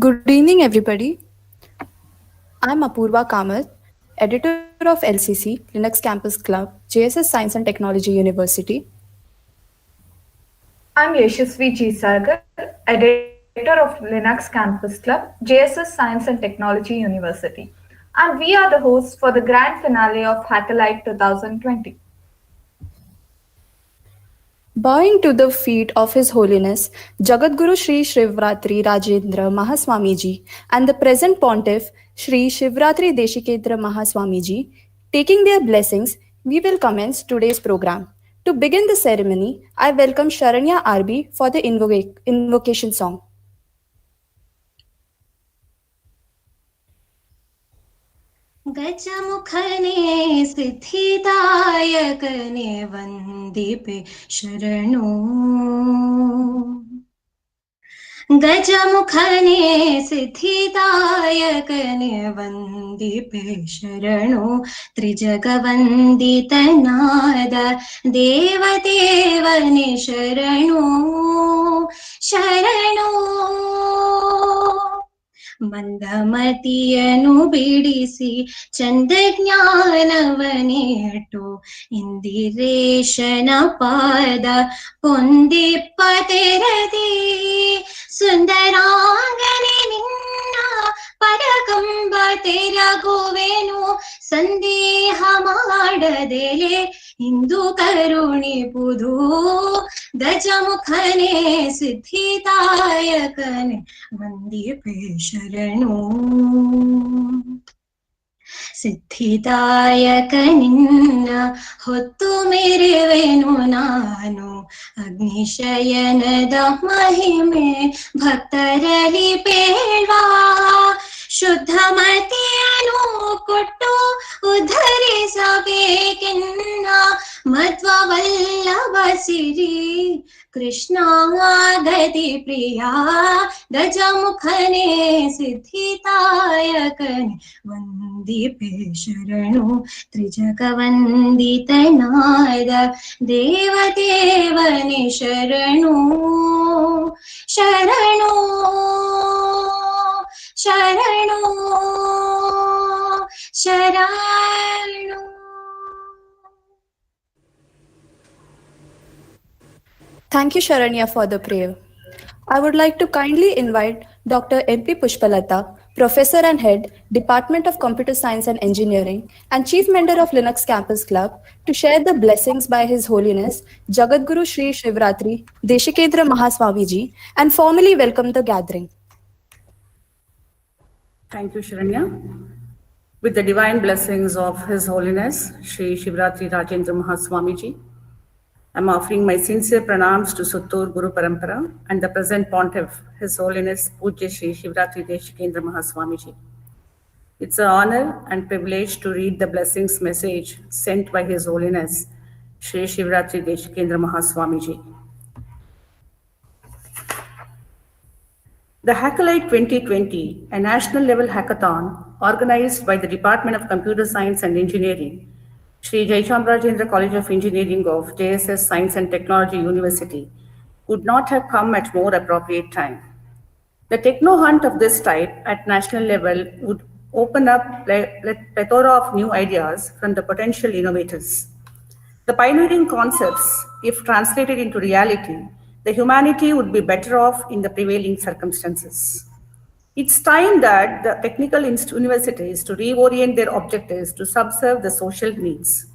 Good evening, everybody. I'm Apurva Kamath, editor of LCC, Linux Campus Club, JSS Science and Technology University. I'm Yashasvi G. Sarkar, editor of Linux Campus Club, JSS Science and Technology University. And we are the hosts for the grand finale of HackElite 2020. Bowing to the feet of His Holiness Jagadguru Sri Shivratri Rajendra Mahaswamiji and the present Pontiff Sri Shivratri Deshikendra Mahaswamiji, taking their blessings, we will commence today's program. To begin the ceremony, I welcome Sharanya RB for the invocation song. गजमुखने सिद्धिदायकने वन्दिपे शरणो गजमुखने सिद्धिदायकने वन्दिपे शरणो त्रिजगवन्दितनाद देवदेवने शरणो शरणो ಮಂದಮತಿಯನು ಬಿಡಿಸಿ ಚಂದ ಜ್ಞಾನವನೇಟು ಇಂದಿರೇಶನ ಪಾದ ಪೊಂದಿಪ್ಪ ತೆರದಿ ಸುಂದರಾಂಗನೆ ನಿನ್ನ ಪರಕಂಬ ತೆರಗುವೆನು ಸಂದೇಹ ಮಾಡದೆಲೆ ಇಂದು ಕರುಣಿಪುದು ಗಜಮುಖನೆ ಸಿದ್ಧಿದಾಯಕನೆ ವಂದಿಪೆ ಶರಣು ಸಿದ್ಧಿದಾಯಕ ನಿನ್ನ ಹೊತ್ತು ಮೆರೆವೆನು ನಾನು ಅಗ್ನಿಶಯನದ ಮಹಿಮೆ ಭಕ್ತರಲ್ಲಿ ಪೇಳ್ವಾ ಶುದ್ಧ ಮತಿಯನು ಕೊಟ್ಟು ಉದ್ಧರಿಸಬೇಕೆನ್ನ ಮಧ್ವವಲ್ಲಭ ಸಿರಿ ಕೃಷ್ಣ ಗತಿ ಪ್ರಿಯ ಗಜಮುಖನೆ ಸಿದ್ಧಿದಾಯಕನೆ ವಂದಿಪೆ ಶರಣು ತ್ರಿಜಗವಂದಿತನಾದ ದೇವದೇವನೆ ಶರಣು ಶರಣು ಶರಣು ಶರಣು. Thank you, Sharanya, for the prayer. I would like to kindly invite Dr. M.P. Pushpalata, Professor and Head, Department of Computer Science and Engineering, and Chief Mentor of Linux Campus Club, to share the blessings by His Holiness Jagadguru Sri Shivratri Deshikendra Mahaswamiji and formally welcome the gathering. Thank you, Sharanya. With the divine blessings of His Holiness Sri Shivratri Rajendra Mahaswamiji, I'm offering my sincere pranams to Suttur Guru Parampara and the present Pontiff, His Holiness Pujya Sri Shivratri Deshikendra Mahaswamiji. It's an honor and privilege to read the blessings message sent by His Holiness Sri Shivratri Deshikendra Mahaswamiji. The HackElite 2020, a national-level hackathon organized by the Department of Computer Science and Engineering, Sri Jayachamrajendra College of Engineering of JSS Science and Technology University, could not have come at more appropriate time. The techno hunt of this type at national level would open up a plethora of new ideas from the potential innovators. The pioneering concepts, if translated into reality, the humanity would be better off in the prevailing circumstances. It's time that the technical universities to reorient their objectives to subserve the social needs.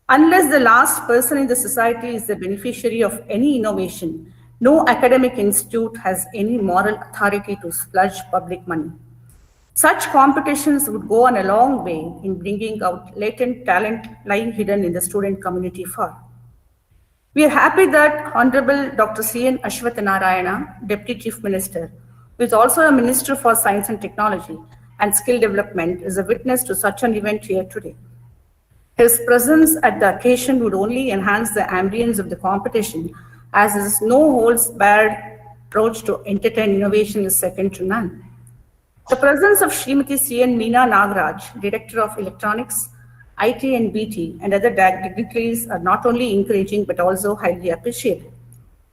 Unless the last person in the society is the beneficiary of any innovation, no academic institute has any moral authority to splurge public money. Such competitions would go on a long way in bringing out latent talent lying hidden in the student community far. We are happy that Honorable Dr. C.N. Ashwathanarayana, Deputy Chief Minister, who is also a Minister for Science and Technology and Skill Development, is a witness to such an event here today. His presence at the occasion would only enhance the ambience of the competition, as his no-holds-barred approach to entertain innovation is second to none. The presence of Srimati C.N. Meena Nagaraj, Director of Electronics, IT and BT, and other dignitaries are not only encouraging but also highly appreciated.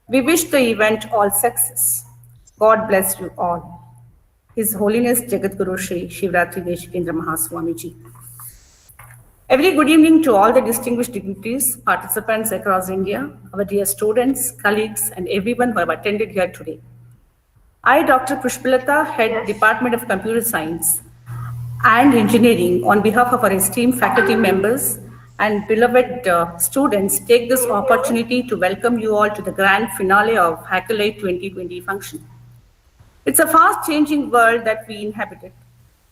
We wish the event all success. God bless you all. His Holiness Jagadguru Shri Shivratri Deshikendra Mahaswamiji. A very good evening to all the distinguished dignitaries, participants across India, our dear students, colleagues, and everyone who have attended here today. I, Dr. Pushpalata, Head Department of Computer Science and Engineering, on behalf of our esteemed faculty members and beloved students, take this opportunity to welcome you all to the grand finale of HackElite 2020 function. It's a fast-changing world that we inhabit.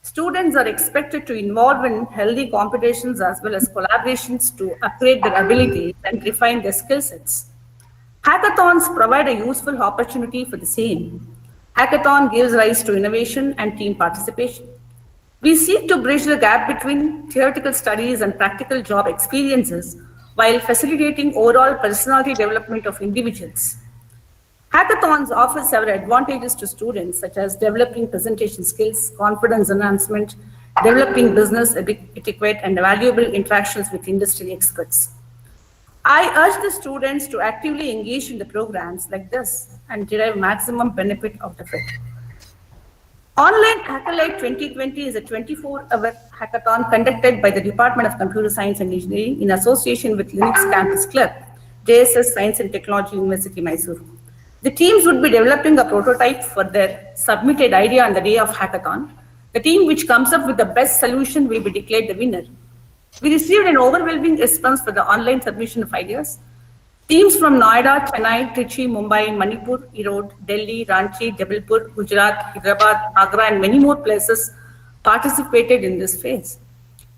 Students are expected to involve in healthy competitions as well as collaborations to upgrade their abilities and refine their skill sets. Hackathons provide a useful opportunity for the same. Hackathon gives rise to innovation and team participation. We seek to bridge the gap between theoretical studies and practical job experiences while facilitating overall personality development of individuals. Hackathons offer several advantages to students, such as developing presentation skills, confidence enhancement, developing business etiquette, and valuable interactions with industry experts. I urge the students to actively engage in the programs like this and derive maximum benefit out of it. Online HackElite 2020 is a 24-hour hackathon conducted by the Department of Computer Science and Engineering in association with Linux Campus Club, JSS Science and Technology University, Mysuru. The teams would be developing a prototype for their submitted idea on the day of hackathon. The team which comes up with the best solution will be declared the winner. We received an overwhelming response for the online submission of ideas. Teams from Noida, Chennai, Trichy, Mumbai, Manipur, Erode, Delhi, Ranchi, Jabalpur, Gujarat, Hyderabad, Agra, and many more places participated in this phase.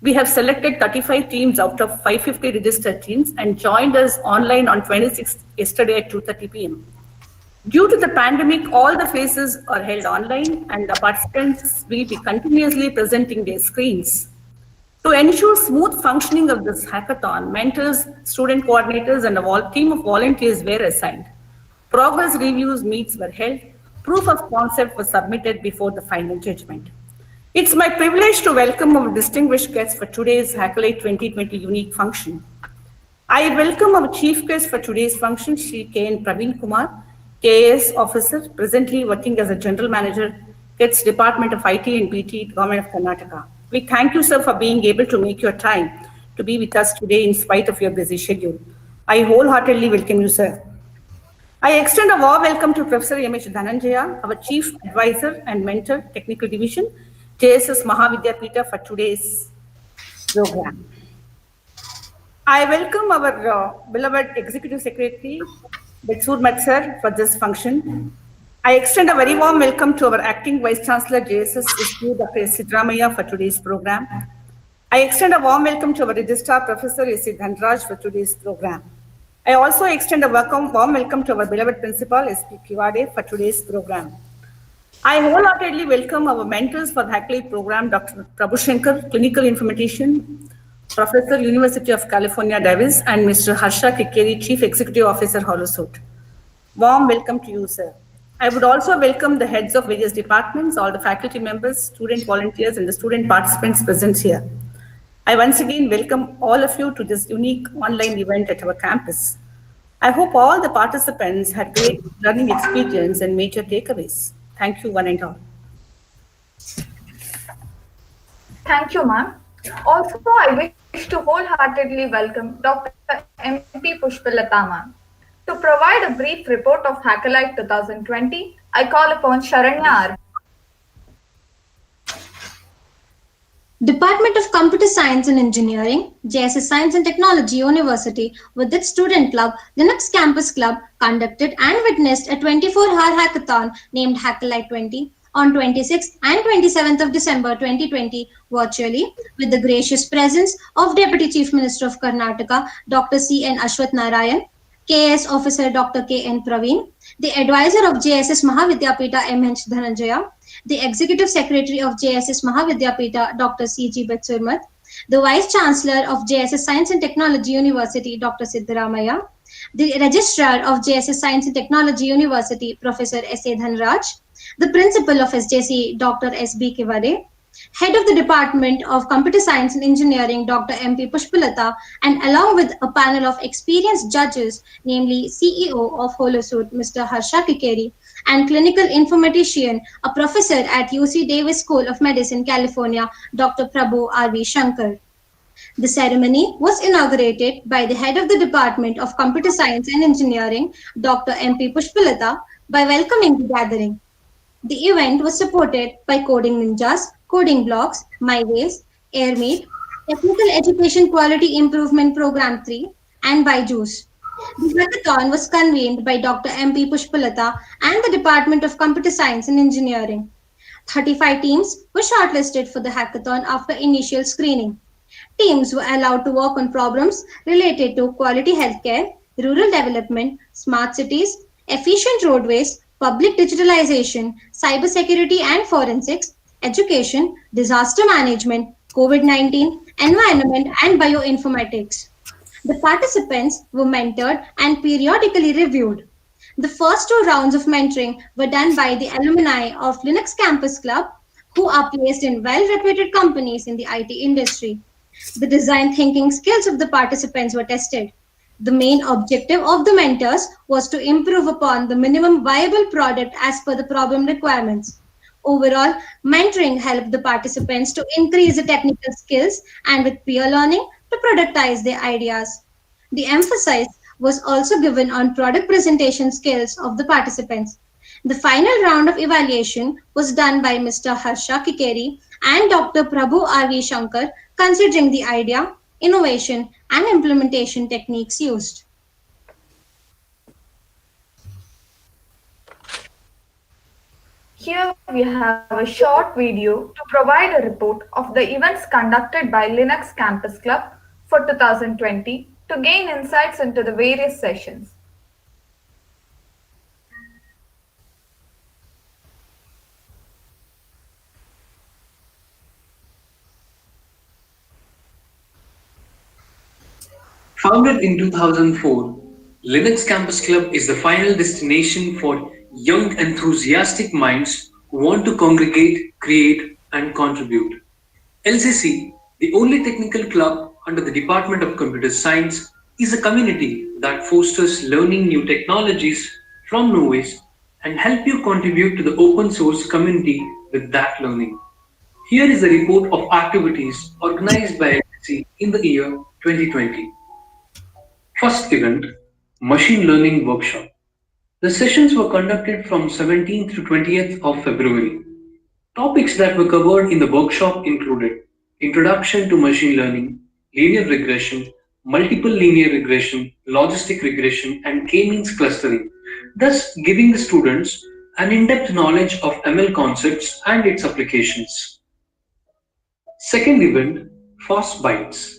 We have selected 35 teams out of 550 registered teams and joined us online on 26th yesterday at 2:30 p.m. Due to the pandemic, all the phases are held online and the participants will be continuously presenting their screens. To ensure smooth functioning of this hackathon, mentors, student coordinators, and a team of volunteers were assigned. Progress reviews meets were held. Proof of concept was submitted before the final judgment. It's my privilege to welcome our distinguished guests for today's HackElite 2020 unique function. I welcome our chief guest for today's function, Shri K.N. Praveen Kumar, KAS officer, presently working as a general manager, KITS Department of IT and BT, Government of Karnataka. We thank you, sir, for being able to make your time to be with us today in spite of your busy schedule. I wholeheartedly welcome you, sir. I extend a warm welcome to Professor M.H. Dhananjaya, our Chief Advisor and Mentor, Technical Division, JSS Mahavidyapita, for today's program. I welcome our beloved Executive Secretary, Betsur Matsar, for this function. I extend a very warm welcome to our Acting Vice Chancellor, JSS STU, Dr. S. Sidramaya, for today's program. I extend a warm welcome to our Registrar, Professor S. Dhanraj, for today's program. I also extend a warm welcome to our beloved Principal, S.P. Kiwade, for today's program. I wholeheartedly welcome our mentors for the HackElite program, Dr. Prabhu Shankar, Clinical Informatician, Professor, University of California, Davis, and Mr. Harsha Kikeri, Chief Executive Officer, Holosuite. Warm welcome to you, sir. I would also welcome the heads of various departments, all the faculty members, student volunteers, and the student participants present here. I once again welcome all of you to this unique online event at our campus. I hope all the participants had great learning experience and major takeaways. Thank you, one and all. Thank you, ma'am. Also, I wish to wholeheartedly welcome Dr. M.P. Pushpalata, ma'am. To provide a brief report of HackElite 2020, I call upon Sharanya. Department of Computer Science and Engineering, JSS Science and Technology University, with its student club, Linux Campus Club, conducted and witnessed a 24-hour hackathon named HackElite 20 on 26th and 27th of December 2020 virtually, with the gracious presence of Deputy Chief Minister of Karnataka, Dr. C.N. Ashwath Narayan, KS Officer Dr. K.N. Praveen, the Advisor of JSS Mahavidyapita M.H. Dhananjaya, the Executive Secretary of JSS Mahavidyapita Dr. C.G. Betsurmat, the Vice Chancellor of JSS Science and Technology University Dr. Siddaramaya, the Registrar of JSS Science and Technology University Professor S.A. Dhanraj, the Principal of SJC Dr. S.B. Kiwade, Head of the Department of Computer Science and Engineering, Dr. M.P. Pushpalata, and along with a panel of experienced judges, namely CEO of Holosuite, Mr. Harsha Kikeri, and clinical informatician, a professor at UC Davis School of Medicine, California, Dr. Prabhu R.V. Shankar. The ceremony was inaugurated by the head of the Department of Computer Science and Engineering, Dr. M.P. Pushpalata, by welcoming the gathering. The event was supported by Coding Ninjas, Coding Blocks, MyWays, AirMeet, Technical Education Quality Improvement Program 3, and by Juice. The hackathon was convened by Dr. M.P. Pushpalata and the Department of Computer Science and Engineering. 35 teams were shortlisted for the hackathon after initial screening. Teams were allowed to work on problems related to quality healthcare, rural development, smart cities, efficient roadways, public digitalization, cybersecurity and forensics, education, disaster management, COVID-19, environment, and bioinformatics. The participants were mentored and periodically reviewed. The first two rounds of mentoring were done by the alumni of Linux Campus Club, who are placed in well-reputed companies in the IT industry. The design thinking skills of the participants were tested. The main objective of the mentors was to improve upon the minimum viable product as per the problem requirements. Overall, mentoring helped the participants to increase the technical skills and with peer learning to productize their ideas. The emphasis was also given on product presentation skills of the participants. The final round of evaluation was done by Mr. Harsha Kikeri and Dr. Prabhu R.V. Shankar, considering the idea, innovation, and implementation techniques used. Here we have a short video to provide a report of the events conducted by Linux Campus Club for 2020 to gain insights into the various sessions. Founded in 2004, Linux Campus Club is the final destination for young enthusiastic minds who want to congregate, create, and contribute. LCC, the only technical club under the Department of Computer Science, is a community that fosters learning new technologies from novice and help you contribute to the open source community with that learning. Here is a report of activities organized by LCC in the year 2020. First event, Machine Learning Workshop. The sessions were conducted from 17th to 20th of February. Topics that were covered in the workshop included Introduction to Machine Learning, Linear Regression, Multiple Linear Regression, Logistic Regression, and K-means clustering, thus giving the students an in-depth knowledge of ML concepts and its applications. Second event, Fast Bytes.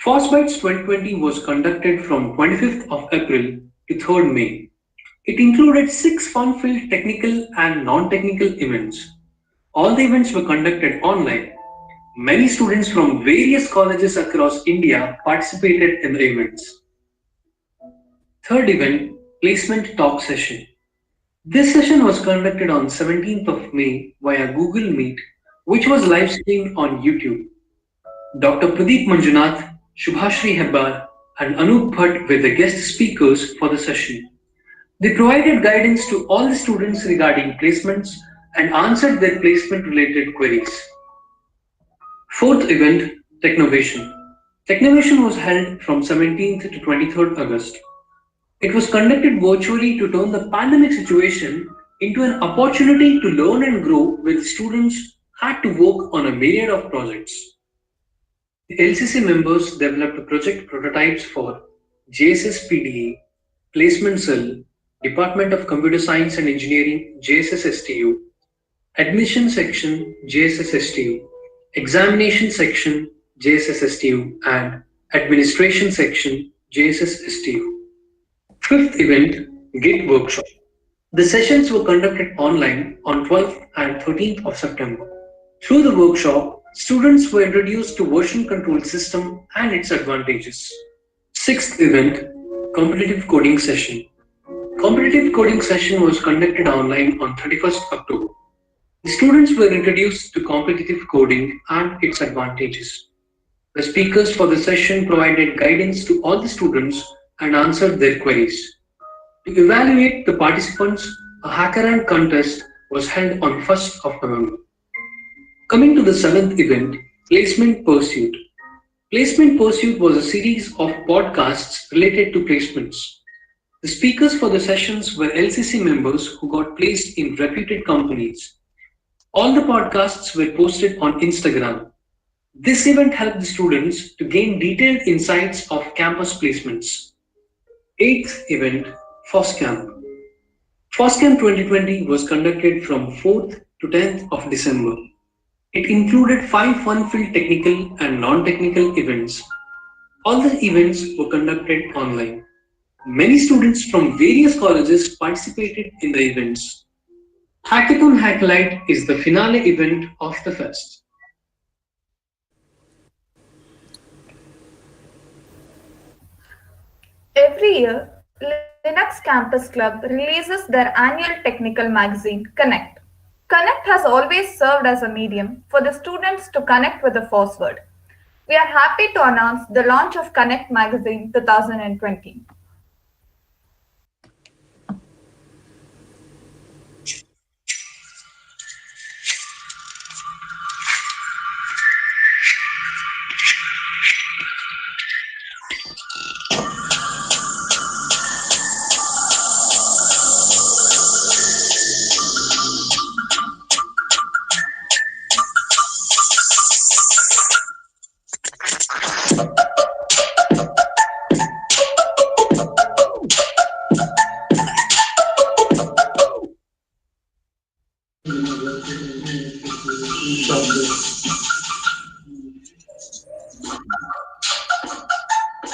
Fast Bytes 2020 was conducted from 25th of April to 3rd May. It included 6 fun-filled technical and non-technical events. All the events were conducted online. Many students from various colleges across India participated in the events. Third event, Placement Talk Session. This session was conducted on 17th of May via Google Meet, which was live-streamed on YouTube. Dr. Pradeep Manjunath, Shubhashri Hebbar, and Anup Bhatt were the guest speakers for the session. They provided guidance to all the students regarding placements and answered their placement-related queries. Fourth event, Technovation. Technovation was held from 17th to 23rd August. It was conducted virtually to turn the pandemic situation into an opportunity to learn and grow where the students had to work on a myriad of projects. The LCC members developed project prototypes for JSS PDA, Placement Cell, Department of Computer Science and Engineering, JSS STU, Admission Section, JSS STU, Examination Section, JSS STU, and Administration Section, JSS STU. Fifth event, Git Workshop. The sessions were conducted online on 12th and 13th of September. Through the workshop, students were introduced to version control system and its advantages. Sixth event, Competitive Coding Session. Competitive coding session was conducted online on 31st October. The students were introduced to competitive coding and its advantages. The speakers for the session provided guidance to all the students and answered their queries. To evaluate the participants, a hackathon contest was held on 1st of November. Coming to the 7th event, Placement Pursuit. Placement Pursuit was a series of podcasts related to placements. The speakers for the sessions were LCC members who got placed in reputed companies. All the podcasts were posted on Instagram. This event helped the students to gain detailed insights of campus placements. 8th event, FOSCamp. FOSCamp 2020 was conducted from 4th to 10th of December. It included 5 fun-filled technical and non-technical events. All the events were conducted online. Many students from various colleges participated in the events. Hackathon HackElite is the finale event of the fest. Every year, Linux Campus Club releases their annual technical magazine, Connect. Connect has always served as a medium for the students to connect with the force word. We are happy to announce the launch of Connect Magazine 2020.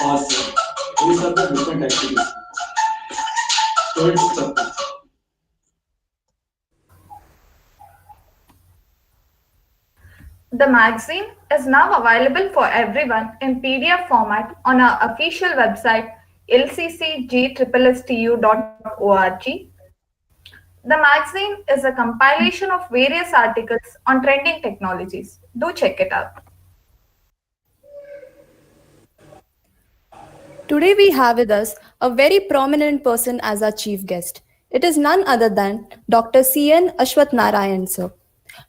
Awesome. These are the different activities. Students subjects. The magazine is now available for everyone in PDF format on our official website lccg.org. The magazine is a compilation of various articles on trending technologies. Do check it out. Today we have with us a very prominent person as our chief guest. It is none other than Dr. C.N. Ashwath Narayan, sir.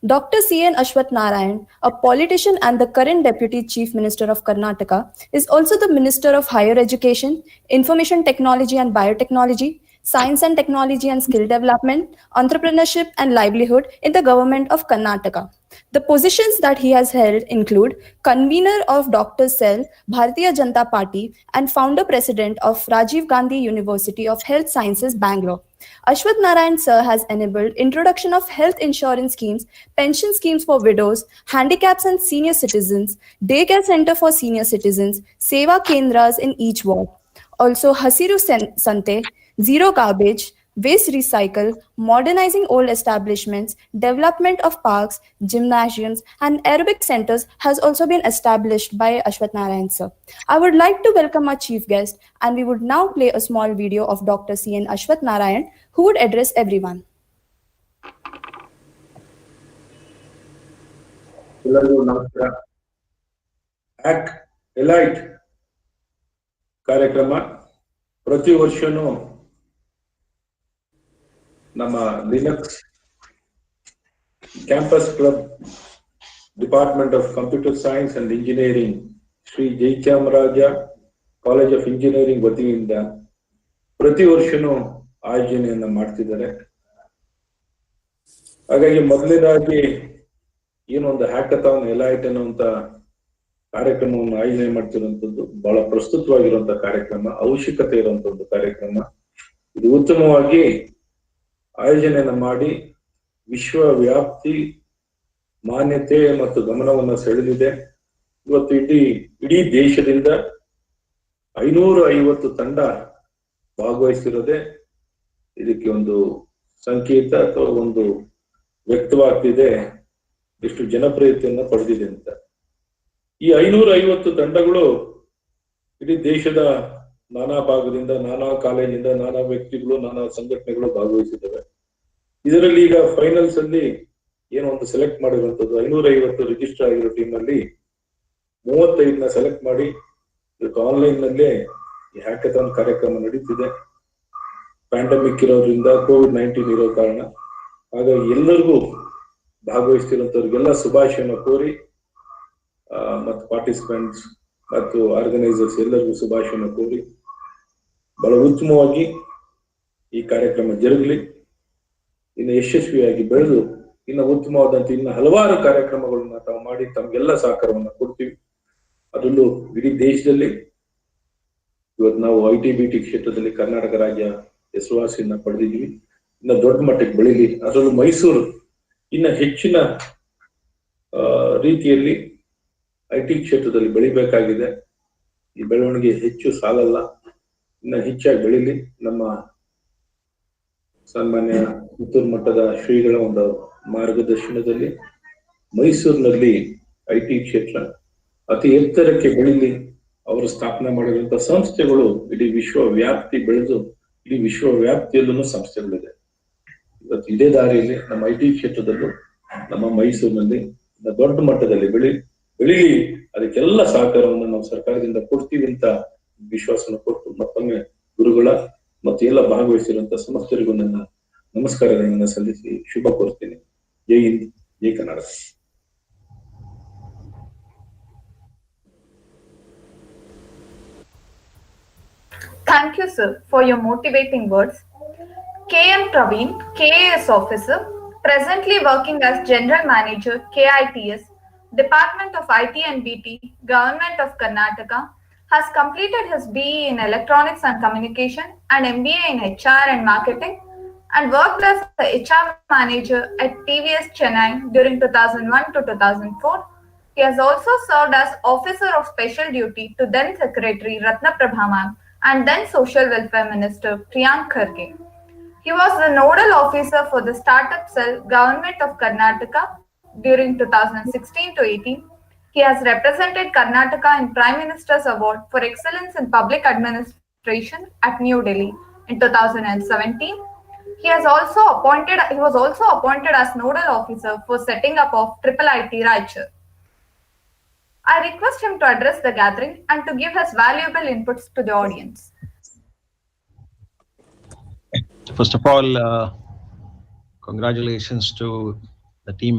Dr. C.N. Ashwath Narayan, a politician and the current Deputy Chief Minister of Karnataka, is also the Minister of Higher Education, Information Technology and Biotechnology, Science and Technology and Skill Development, Entrepreneurship and Livelihood in the Government of Karnataka. The positions that he has held include convener of Dr. Cell, Bharatiya Janata Party, and founder president of Rajiv Gandhi University of Health Sciences, Bangalore. Ashwath Narayan sir has enabled introduction of health insurance schemes, pension schemes for widows, handicaps and senior citizens, daycare center for senior citizens, Seva Kendras in each ward. Also, Hasiru Sante, zero garbage, waste recycle, modernizing old establishments, development of parks, gymnasiums, and aerobic centers has also been established by Ashwath Narayan sir. I would like to welcome our chief guest, and we would now play a small video of Dr. C.N. Ashwath Narayan, who would address everyone. ಎಲ್ಲರಿಗೂ ನಮಸ್ಕಾರ. HackElite ಕಾರ್ಯಕ್ರಮ ಪ್ರತಿ ವರ್ಷನೂ ನಮ್ಮ Linux campus club department of computer science and engineering Shri Jayachamaraja college of engineering ವತಿಯಿಂದ ಪ್ರತಿ ವರ್ಷನೂ ಆಯೋಜನೆಯನ್ನ ಮಾಡ್ತಿದ್ದಾರೆ. ಹಾಗಾಗಿ ಮೊದಲನೇದಾಗಿ ಏನೊಂದು ಹ್ಯಾಕಥಾನ್ ಎಲೈಟ್ ಅನ್ನುವಂತ ಕಾರ್ಯಕ್ರಮವನ್ನು ಆಯೋಜನೆ ಮಾಡ್ತಿರುವಂತದ್ದು ಬಹಳ ಪ್ರಸ್ತುತವಾಗಿರುವಂತಹ ಕಾರ್ಯಕ್ರಮ, ಅವಶ್ಯಕತೆ ಇರುವಂತ ಒಂದು ಕಾರ್ಯಕ್ರಮ. ಇದು ಉತ್ತಮವಾಗಿ ಆಯೋಜನೆಯನ್ನ ಮಾಡಿ ವಿಶ್ವವ್ಯಾಪ್ತಿ ಮಾನ್ಯತೆ ಮತ್ತು ಗಮನವನ್ನ ಸೆಳೆದಿದೆ. ಇವತ್ತು ಇಡೀ ದೇಶದಿಂದ 550 ತಂಡ ಭಾಗವಹಿಸಿರೋದೆ ಇದಕ್ಕೆ ಒಂದು ಸಂಕೇತ ಅಥವಾ ಒಂದು ವ್ಯಕ್ತವಾಗ್ತಿದೆ ಎಷ್ಟು ಜನಪ್ರಿಯತೆಯನ್ನ ಪಡೆದಿದೆ ಅಂತ. ಈ 550 ತಂಡಗಳು ಇಡೀ ದೇಶದ ನಾನಾ ಭಾಗದಿಂದ, ನಾನಾ ಕಾಲೇಜಿಂದ, ನಾನಾ ವ್ಯಕ್ತಿಗಳು, ನಾನಾ ಸಂಘಟನೆಗಳು ಭಾಗವಹಿಸಿದ್ದಾವೆ. ಇದರಲ್ಲಿ ಈಗ ಫೈನಲ್ಸ್ ಅಲ್ಲಿ ಏನೋ ಒಂದು ಸೆಲೆಕ್ಟ್ ಮಾಡಿರುವಂತದ್ದು 550 ರಿಜಿಸ್ಟರ್ ಆಗಿರೋ ಟೀಮ್ ಅಲ್ಲಿ 35ನ ಸೆಲೆಕ್ಟ್ ಮಾಡಿ ಇದಕ್ಕೆ ಆನ್ಲೈನ್ ನಲ್ಲೇ ಈ ಹ್ಯಾಕಥಾನ್ ಕಾರ್ಯಕ್ರಮ ನಡೀತಿದೆ. ಪ್ಯಾಂಡಮಿಕ್ ಇರೋದ್ರಿಂದ COVID-19 ಇರೋ ಕಾರಣ, ಹಾಗಾಗಿ ಎಲ್ಲರಿಗೂ ಭಾಗವಹಿಸ್ತಿರುವಂತವ್ರಿಗೆಲ್ಲ ಶುಭಾಶಯನ ಕೋರಿ ಮತ್ತು ಪಾರ್ಟಿಸಿಪೆಂಟ್ಸ್ ಮತ್ತು ಆರ್ಗನೈಸರ್ಸ್ ಎಲ್ಲರಿಗೂ ಶುಭಾಶಯನ ಕೋರಿ ಬಹಳ ಉತ್ತಮವಾಗಿ ಈ ಕಾರ್ಯಕ್ರಮ ಜರುಗಲಿ, ಇನ್ನು ಯಶಸ್ವಿಯಾಗಿ ಬೆಳೆದು ಇನ್ನು ಉತ್ತಮವಾದಂತ ಇನ್ನು ಹಲವಾರು ಕಾರ್ಯಕ್ರಮಗಳನ್ನ ತಾವು ಮಾಡಿ ತಮ್ಗೆಲ್ಲ ಸಹಕಾರವನ್ನ ಕೊಡ್ತೀವಿ. ಅದರಲ್ಲೂ ಇಡೀ ದೇಶದಲ್ಲಿ ಇವತ್ತು ನಾವು IT-BT ಕ್ಷೇತ್ರದಲ್ಲಿ ಕರ್ನಾಟಕ ರಾಜ್ಯ ಹೆಸರುವಾಸಿಯನ್ನ ಪಡೆದಿದ್ವಿ. ಇನ್ನು ದೊಡ್ಡ ಮಟ್ಟಕ್ಕೆ ಬೆಳೀಲಿ, ಅದರಲ್ಲೂ ಮೈಸೂರು ಇನ್ನ ಹೆಚ್ಚಿನ ರೀತಿಯಲ್ಲಿ IT ಕ್ಷೇತ್ರದಲ್ಲಿ ಬೆಳಿಬೇಕಾಗಿದೆ. ಈ ಬೆಳವಣಿಗೆ ಹೆಚ್ಚು ಸಾಲಲ್ಲ, ಇನ್ನ ಹೆಚ್ಚಾಗಿ ಬೆಳೀಲಿ. ನಮ್ಮ ಸನ್ಮಾನ್ಯ ಪುತ್ತೂರು ಮಟ್ಟದ ಶ್ರೀಗಳ ಒಂದು ಮಾರ್ಗದರ್ಶನದಲ್ಲಿ ಮೈಸೂರಿನಲ್ಲಿ IT ಕ್ಷೇತ್ರ ಅತಿ ಎತ್ತರಕ್ಕೆ ಬೆಳೀಲಿ. ಅವರು ಸ್ಥಾಪನೆ ಮಾಡಿರುವಂತಹ ಸಂಸ್ಥೆಗಳು ಇಡೀ ವಿಶ್ವವ್ಯಾಪ್ತಿ ಬೆಳೆದು ಇಡೀ ವಿಶ್ವವ್ಯಾಪ್ತಿಯಲ್ಲೂ ಸಂಸ್ಥೆಗಳಿದೆ. ಇವತ್ತು ಇದೇ ದಾರಿಯಲ್ಲಿ ನಮ್ಮ IT ಕ್ಷೇತ್ರದಲ್ಲೂ ನಮ್ಮ ಮೈಸೂರಿನಲ್ಲಿ ದೊಡ್ಡ ಮಟ್ಟದಲ್ಲಿ ಬೆಳೀಲಿ. ಅದಕ್ಕೆಲ್ಲ ಸಹಕಾರವನ್ನು ನಾವು ಸರ್ಕಾರದಿಂದ ಕೊಡ್ತೀವಿ ಅಂತ ವಿಶ್ವಾಸನ ಕೊಟ್ಟು ಮತ್ತೊಮ್ಮೆ ಗುರುಗಳ ಮತ್ತು ಎಲ್ಲ ಭಾಗವಹಿಸಿರುವಂತಹ ಸಮಸ್ತರಿಗೂ ನನ್ನ ನಮಸ್ಕಾರಗಳನ್ನು ಸಲ್ಲಿಸಿ ಶುಭ ಕೋರ್ತೀನಿ. ಜೈ ಹಿಂದ್, ಜೈ Karnataka. Thank you, sir, for your motivating words. KM Praveen, KAS officer, presently working as General Manager, KITS, Department of IT and BT, Government of Karnataka, has completed his BE in Electronics and Communication and MBA in HR and Marketing, and worked as a HR manager at TVS Chennai during 2001 to 2004. He has also served as Officer of Special Duty to then Secretary Ratna Prabhaman and then Social Welfare Minister Priyank Kharge. He was the nodal officer for the startup cell Government of Karnataka during 2016 to 18. He has represented Karnataka in Prime Minister's Award for Excellence in Public Administration at New Delhi in 2017. He was also appointed as nodal officer for setting up of IIIT Raichur. I request him to address the gathering and to give his valuable inputs to the audience. First of all, congratulations to the team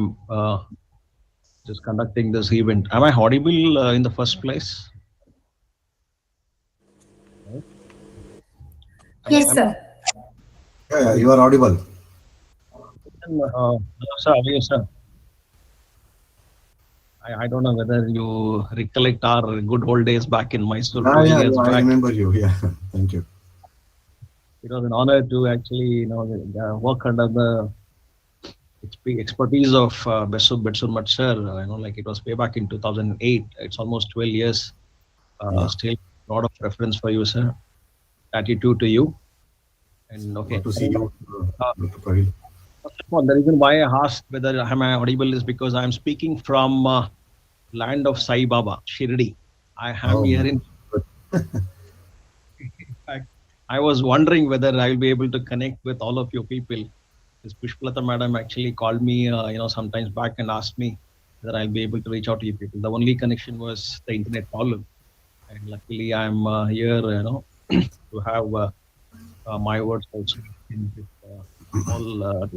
just conducting this event. Am I audible in the first place? Yes, sir. Yeah, you are audible. Hello, sir. How are you, sir? I don't know whether you recollect our good old days back in Mysore. I remember you. Yeah, thank you. It was an honor to actually, work under the expertise of Besur Mat sir. Like it was way back in 2008. It's almost 12 years. Still a lot of reference for you, sir. Gratitude to you. And okay. Good to see you, Dr. Praveen. The reason why I asked whether am I audible is because I am speaking from land of Sai Baba, Shirdi. I am here in fact, I was wondering whether I will be able to connect with all of you people. This Pushpalata madam actually called me, sometimes back and asked me whether I'll be able to reach out to you people. The only connection was the internet problem, and luckily I'm here, to have my words also in with all.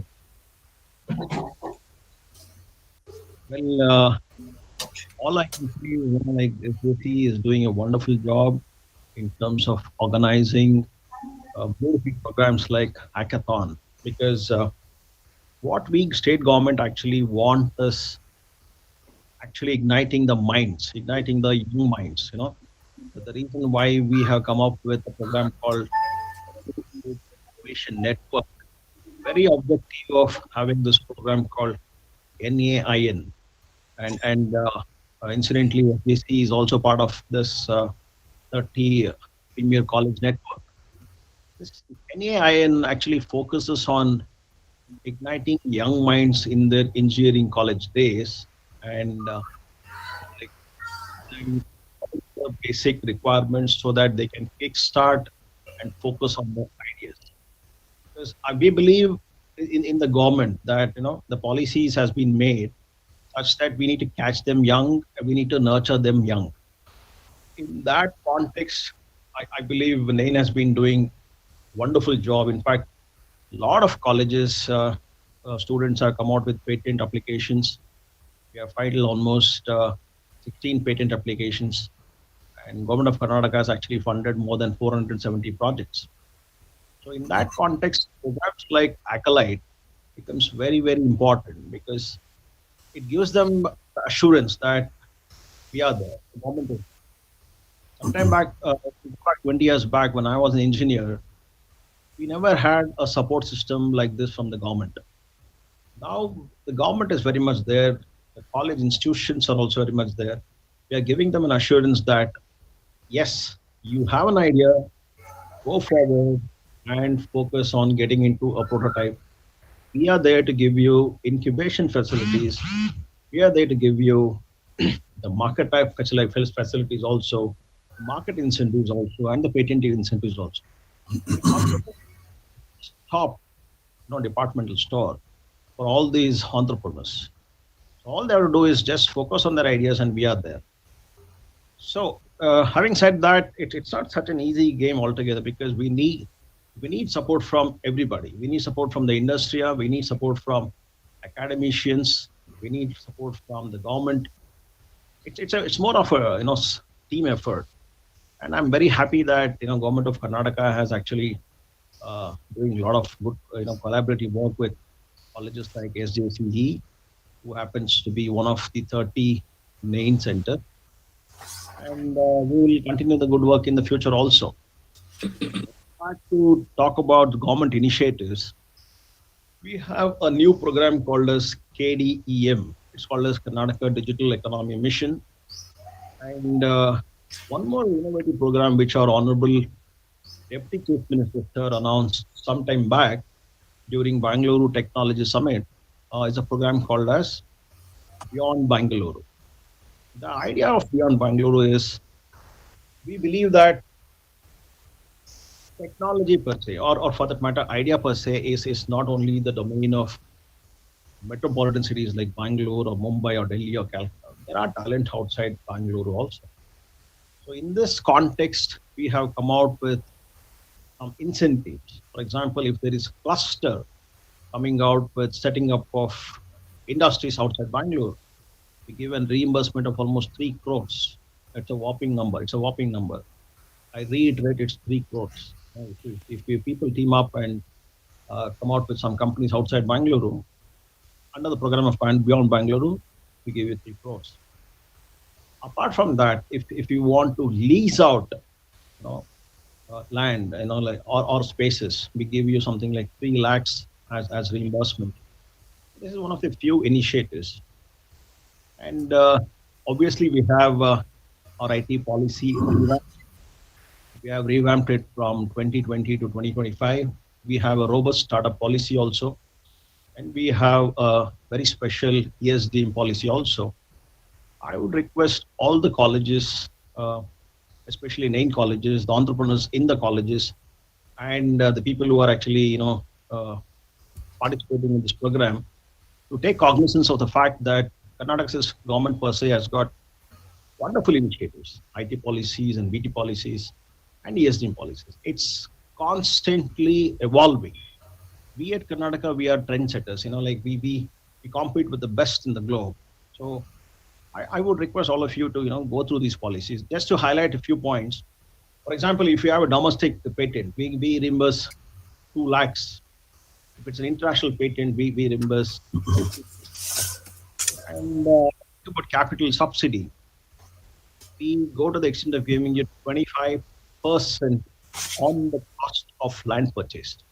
Well, all I can say is, SJC is doing a wonderful job in terms of organizing beautiful programs like Hackathon, because what we state government actually want is actually igniting the minds, igniting the young minds. The reason why we have come up with a program called Inauguration Network, very objective of having this program called NAIN, and incidentally, SJC is also part of this 30 Premier College Network. This NAIN actually focuses on igniting young minds in their engineering college days and the basic requirements so that they can kickstart and focus on their ideas. Because we believe in the government that the policies has been made such that we need to catch them young and we need to nurture them young. In that context, I believe NAIN has been doing wonderful job. In fact, a lot of colleges students have come out with patent applications. We have filed almost 16 patent applications, and Government of Karnataka has actually funded more than 470 projects. So in that context, programs like HackElite becomes very, very important because it gives them assurance that we are there. The government is. Sometime back, 20 years back, when I was an engineer, we never had a support system like this from the government. Now the government is very much there. The college institutions are also very much there. We are giving them an assurance that yes, you have an idea, go forward and focus on getting into a prototype. We are there to give you incubation facilities. We are there to give you the market type facilities also, market incentives also, and the patent incentives also. It's not just a top departmental store for all these entrepreneurs. So all they have to do is just focus on their ideas, and we are there. So having said that, it's not such an easy game altogether because we need support from everybody. We need support from the industry. We need support from academicians. We need support from the government. It's more of a team effort, and I'm very happy that Government of Karnataka has actually doing a lot of good collaborative work with colleges like SJCE, who happens to be one of the 30 main center, and we will continue the good work in the future also. To talk about government initiatives, we have a new program called as KDEM. It's called as Karnataka Digital Economy Mission. And one more innovative program which our Honorable Deputy Chief Minister announced sometime back during Bangalore Technology Summit is a program called as Beyond Bangalore. The idea of Beyond Bangalore is we believe that technology per se, or for that matter, idea per se, is not only the domain of metropolitan cities like Bangalore or Mumbai or Delhi or Calcutta. There are talent outside Bangalore also. So in this context, we have come out with some incentives. For example, if there is a cluster coming out with setting up of industries outside Bangalore, we give a reimbursement of almost 3 crores. That's a whopping number. It's a whopping number. I reiterate, it's 3 crores. If people team up and come out with some companies outside Bangalore, under the program of Beyond Bangalore, we give you 3 crores. Apart from that, if you want to lease out, land, or spaces, we give you something like 3 lakhs as reimbursement. This is one of the few initiatives, and obviously we have our IT policy. We have revamped it from 2020 to 2025. We have a robust startup policy also, and we have a very special ESG policy also. I would request all the colleges, especially 9 colleges, the entrepreneurs in the colleges, and the people who are actually, participating in this program, to take cognizance of the fact that Karnataka's government per se has got wonderful initiatives, IT policies and BT policies and ESG policies. It's constantly evolving. We at Karnataka, we are trendsetters, we compete with the best in the globe. So I would request all of you to, go through these policies. Just to highlight a few points. For example, if you have a domestic patent, we reimburse 2 lakhs. If it's an international patent, we reimburse. And about capital subsidy, we go to the extent of giving you 25% on the cost of land purchased.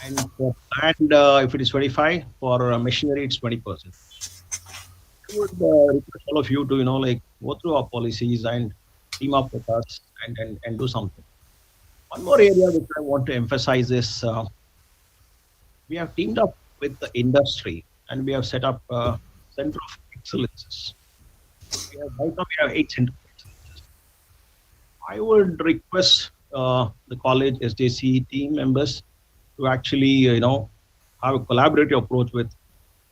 And for land, if it is 25, for machinery, it's 20%. I would request all of you to, go through our policies and team up with us and do something. One more area which I want to emphasize is we have teamed up with the industry and we have set up a center of excellences. Right now we have 8 centers of excellences. I would request the college SJC team members to actually, have a collaborative approach with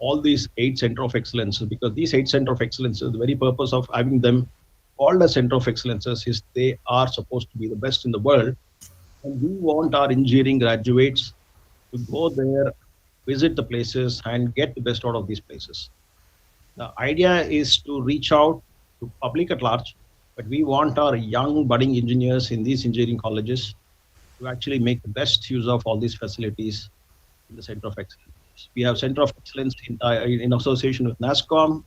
all these 8 center of excellences, because these 8 center of excellences, the very purpose of having them called a center of excellences is they are supposed to be the best in the world And we want our engineering graduates to go there, visit the places, and get the best out of these places. The idea is to reach out to public at large, but we want our young budding engineers in these engineering colleges to actually make the best use of all these facilities in the Center of Excellence. We have Center of Excellence in association with NASCOM,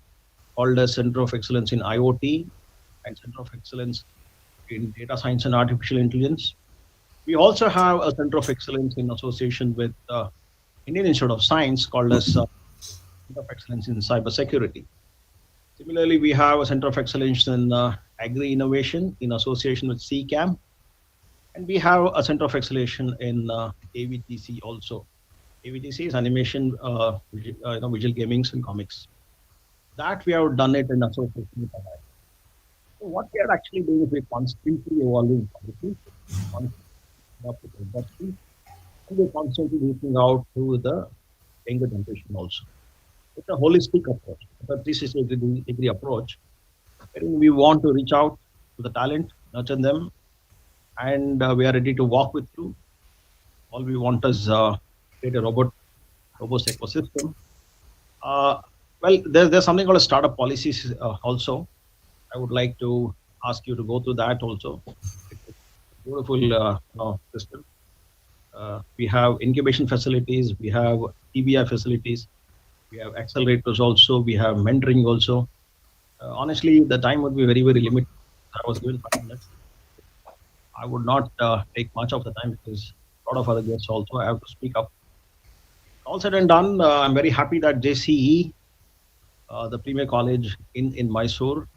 called as Center of Excellence in IoT, and Center of Excellence in Data Science and Artificial Intelligence. We also have a Center of Excellence in association with Indian Institute of Science, called as Center of Excellence in Cybersecurity. Similarly, we have a Center of Excellence in Agri-Innovation in association with CCAM, and we have a Center of Excellence in AVTC also. AVTC is animation, visual gamings and comics. That we have done it in association with that. So what we are actually doing is we're constantly evolving policies, and we're constantly reaching out to the younger generation also. It's a holistic approach, a 360-degree approach, wherein we want to reach out to the talent, nurture them, and we are ready to walk with you. All we want is create a robust ecosystem. Well, there's something called a startup policies also. I would like to ask you to go through that also. It's a beautiful system. We have incubation facilities, we have TBI facilities, we have accelerators also, we have mentoring also. Honestly, the time would be very, very limited. I was given 5 minutes. I would not take much of the time because a lot of other guests also have to speak up. All said and done, I'm very happy that JCE, the premier college in Mysore.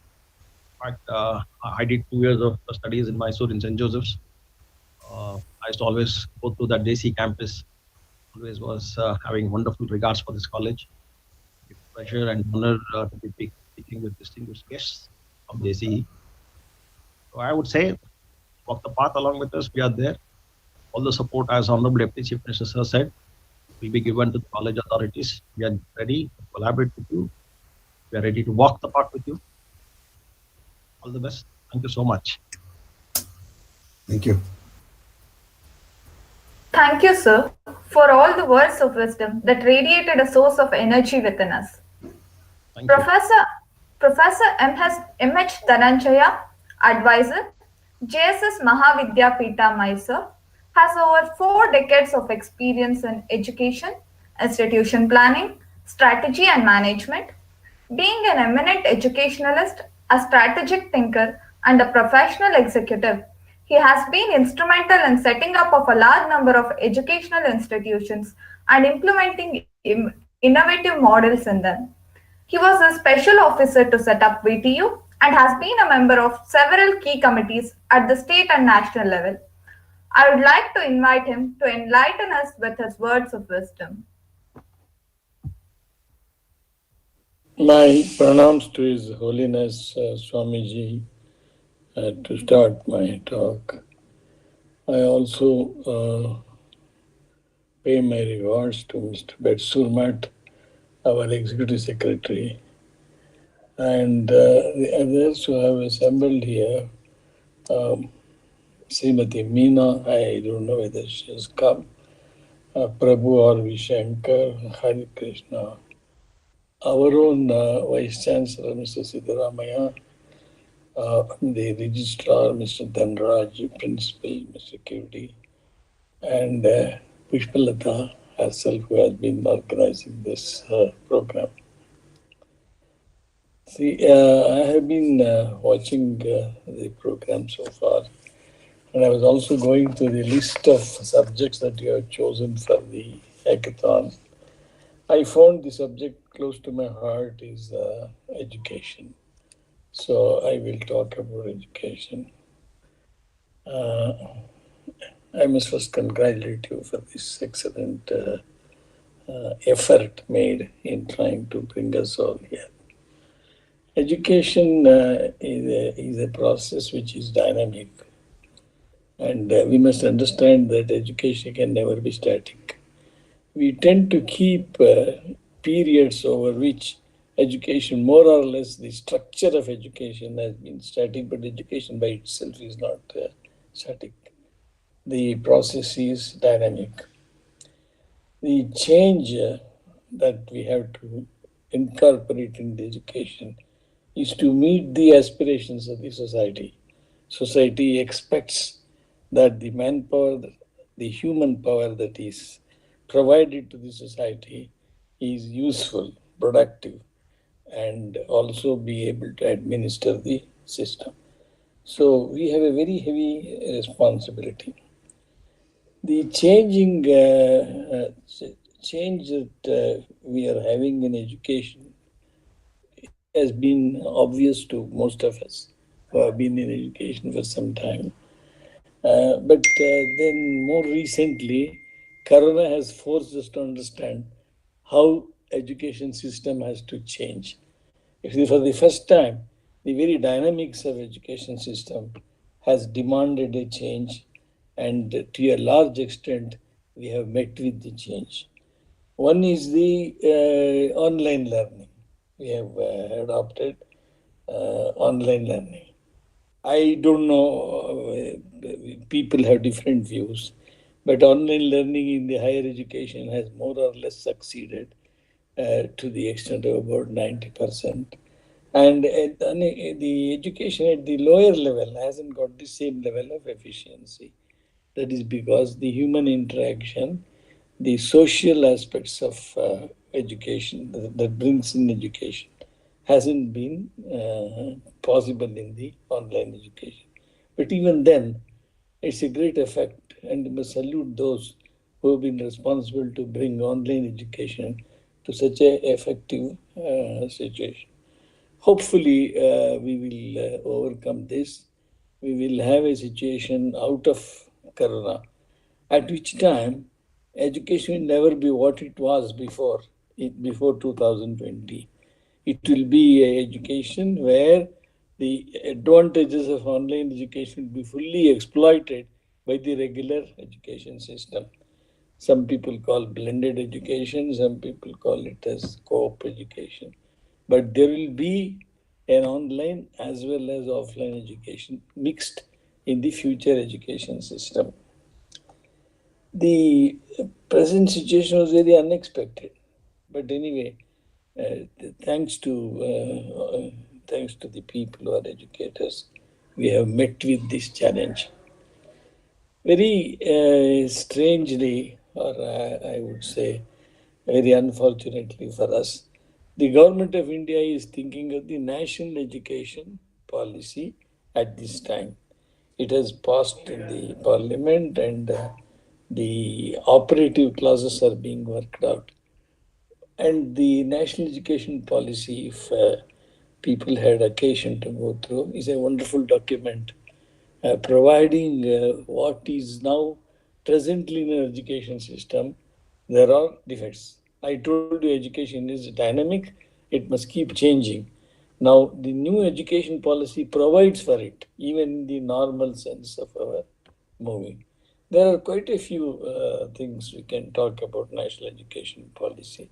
In fact, I did 2 years of studies in Mysore in St. Joseph's. I used to always go through that JC campus. Always was having wonderful regards for this college. It's a pleasure and honor to be speaking with distinguished guests of JCE. So I would say, walk the path along with us. We are there. All the support, as Honorable Deputy Chief Minister Sir said, will be given to the college authorities. We are ready to collaborate with you. We are ready to walk the path with you. All the best. Thank you so much. Thank you. Thank you, sir, for all the words of wisdom that radiated a source of energy within us. Professor M.H. Dhananjaya, advisor, JSS Mahavidyapita, Mysore, has over 4 decades of experience in education, institution planning, strategy and management. Being an eminent educationalist, a strategic thinker, and a professional executive, he has been instrumental in setting up of a large number of educational institutions and implementing innovative models in them. He was a special officer to set up VTU and has been a member of several key committees at the state and national level. I would like to invite him to enlighten us with his words of wisdom. My pranams to His Holiness Swamiji to start my talk. I also pay my regards to Mr. Bet Surmat, our Executive Secretary, and the others who have assembled here. Srimati Meena, I don't know whether she has come, Prabhu or Vishankar, Hari Krishna, our own Vice Chancellor, Mr. Siddharamaya, the Registrar, Mr. Dhanraj, Principal, Mr. Kivdi, and Pushpalata herself, who has been organizing this program. See, I have been watching the program so far, and I was also going through the list of subjects that you have chosen for the hackathon. I found the subject close to my heart is education. So I will talk about education. I must first congratulate you for this excellent effort made in trying to bring us all here. Education is a process which is dynamic, and we must understand that education can never be static. We tend to keep periods over which education, more or less, the structure of education has been static, but education by itself is not static. the process is dynamic. The change that we have to incorporate in the education is to meet the aspirations of the society. Society expects that the manpower, the human power that is provided to the society is useful, productive, and also be able to administer the system. So we have a very heavy responsibility. The change that we are having in education has been obvious to most of us who have been in education for some time. But then more recently, Corona has forced us to understand how education system has to change. Actually, for the first time, the very dynamics of education system has demanded a change, and to a large extent, we have met with the change. One is the online learning. We have adopted online learning. I don't know, people have different views, but online learning in the higher education has more or less succeeded to the extent of about 90%. And the education at the lower level hasn't got the same level of efficiency. That is because the human interaction, the social aspects of education that brings in education hasn't been possible in the online education. But even then, it's a great effect, and we must salute those who have been responsible to bring online education to such a effective situation. Hopefully, we will overcome this. We will have a situation out of Corona, at which time education will never be what it was before 2020. It will be an education where the advantages of online education will be fully exploited by the regular education system. Some people call blended education, some people call it as co-op education. But there will be an online as well as offline education mixed in the future education system. The present situation was very unexpected, but anyway, thanks to the people who are educators, we have met with this challenge. Very strangely, or I would say, very unfortunately for us, the government of India is thinking of the national education policy at this time. It has passed in the parliament, and the operative clauses are being worked out. And the national education policy, if people had occasion to go through, is a wonderful document providing what is now presently in our education system. There are defects. I told you education is dynamic, it must keep changing. Now, the new education policy provides for it, even in the normal sense of our moving. There are quite a few things we can talk about national education policy.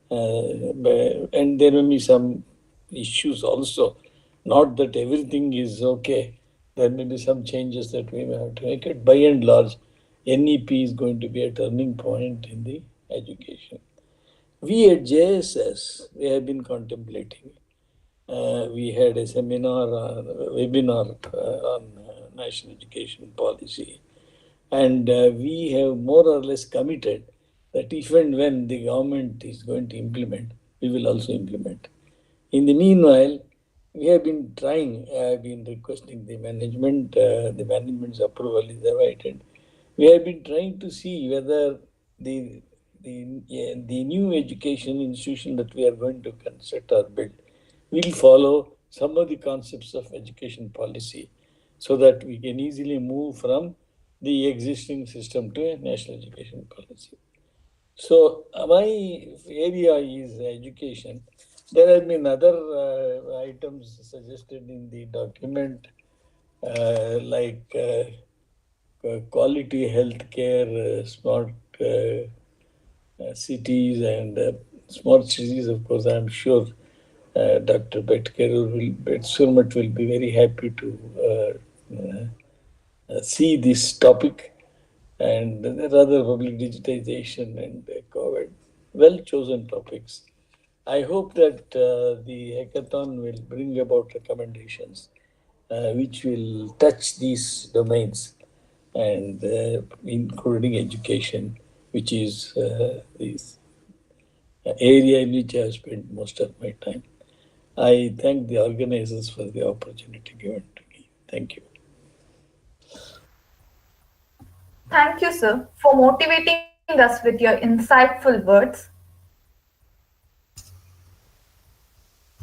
And there may be some issues also. Not that everything is okay. There may be some changes that we may have to make it. By and large, NEP is going to be a turning point in the education. We at JSS, we have been contemplating. We had a seminar, webinar on national education policy. And we have more or less committed that if and when the government is going to implement, we will also implement. In the meanwhile, we have been trying, I have been requesting the management's approval is awaited. We have been trying to see whether the new education institution that we are going to construct or build will follow some of the concepts of education policy so that we can easily move from the existing system to a national education policy. So my area is education. There have been other items suggested in the document, like quality healthcare, smart cities, and smart cities. Of course, I'm sure Dr. Surmat will be very happy to see this topic. and rather public digitization and COVID. Well chosen topics. I hope that the hackathon will bring about recommendations which will touch these domains and including education, which is this area in which I have spent most of my time. I thank the organizers for the opportunity given to me. Thank you. Thank you, sir, for motivating us with your insightful words.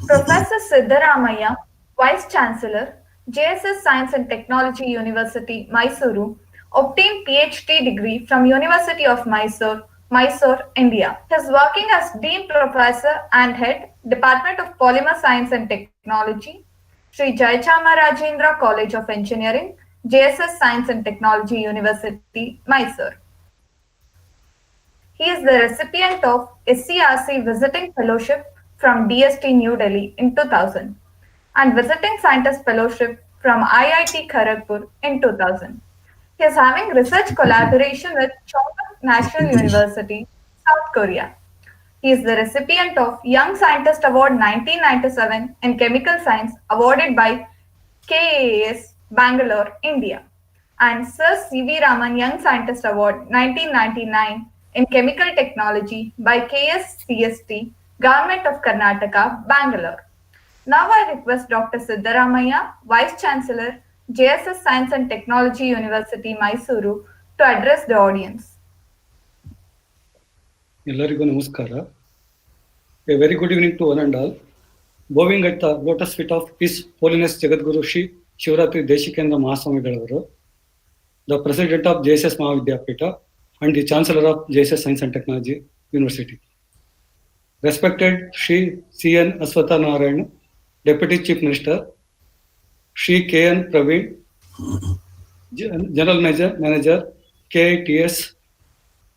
Professor Siddaramaya, Vice Chancellor, JSS Science and Technology University, Mysuru, obtained PhD degree from University of Mysore, Mysore, India. He is working as Dean Professor and Head, Department of Polymer Science and Technology, Sri Jayachamarajendra's College of Engineering, JSS Science and Technology University, Mysore. He is the recipient of SCRC Visiting Fellowship from DST New Delhi in 2000 and Visiting Scientist Fellowship from IIT Kharagpur in 2000. He is having research collaboration with Chongwon National University, South Korea. He is the recipient of Young Scientist Award 1997 in Chemical Science awarded by KAS, Bangalore, India, and Sir C.V. Raman Young Scientist Award 1999 in Chemical Technology by KSCST, Government of Karnataka, Bangalore. Now I request Dr. Siddaramaya, Vice Chancellor, JSS Science and Technology University, Mysuru, to address the audience. ಎಲ್ಲರಿಗೂ ನಮಸ್ಕಾರ. A very good evening to one and all. Bowing at the lotus feet of His Holiness Jagadguru Shri Shivaratri Deshikendra Mahaswamigalavaru, the President of JSS Mahavidyapita and the Chancellor of JSS Science and Technology University. Respected Shri C.N. Aswatha Narayan, Deputy Chief Minister, Shri K.N. Praveen, General Manager, KITS,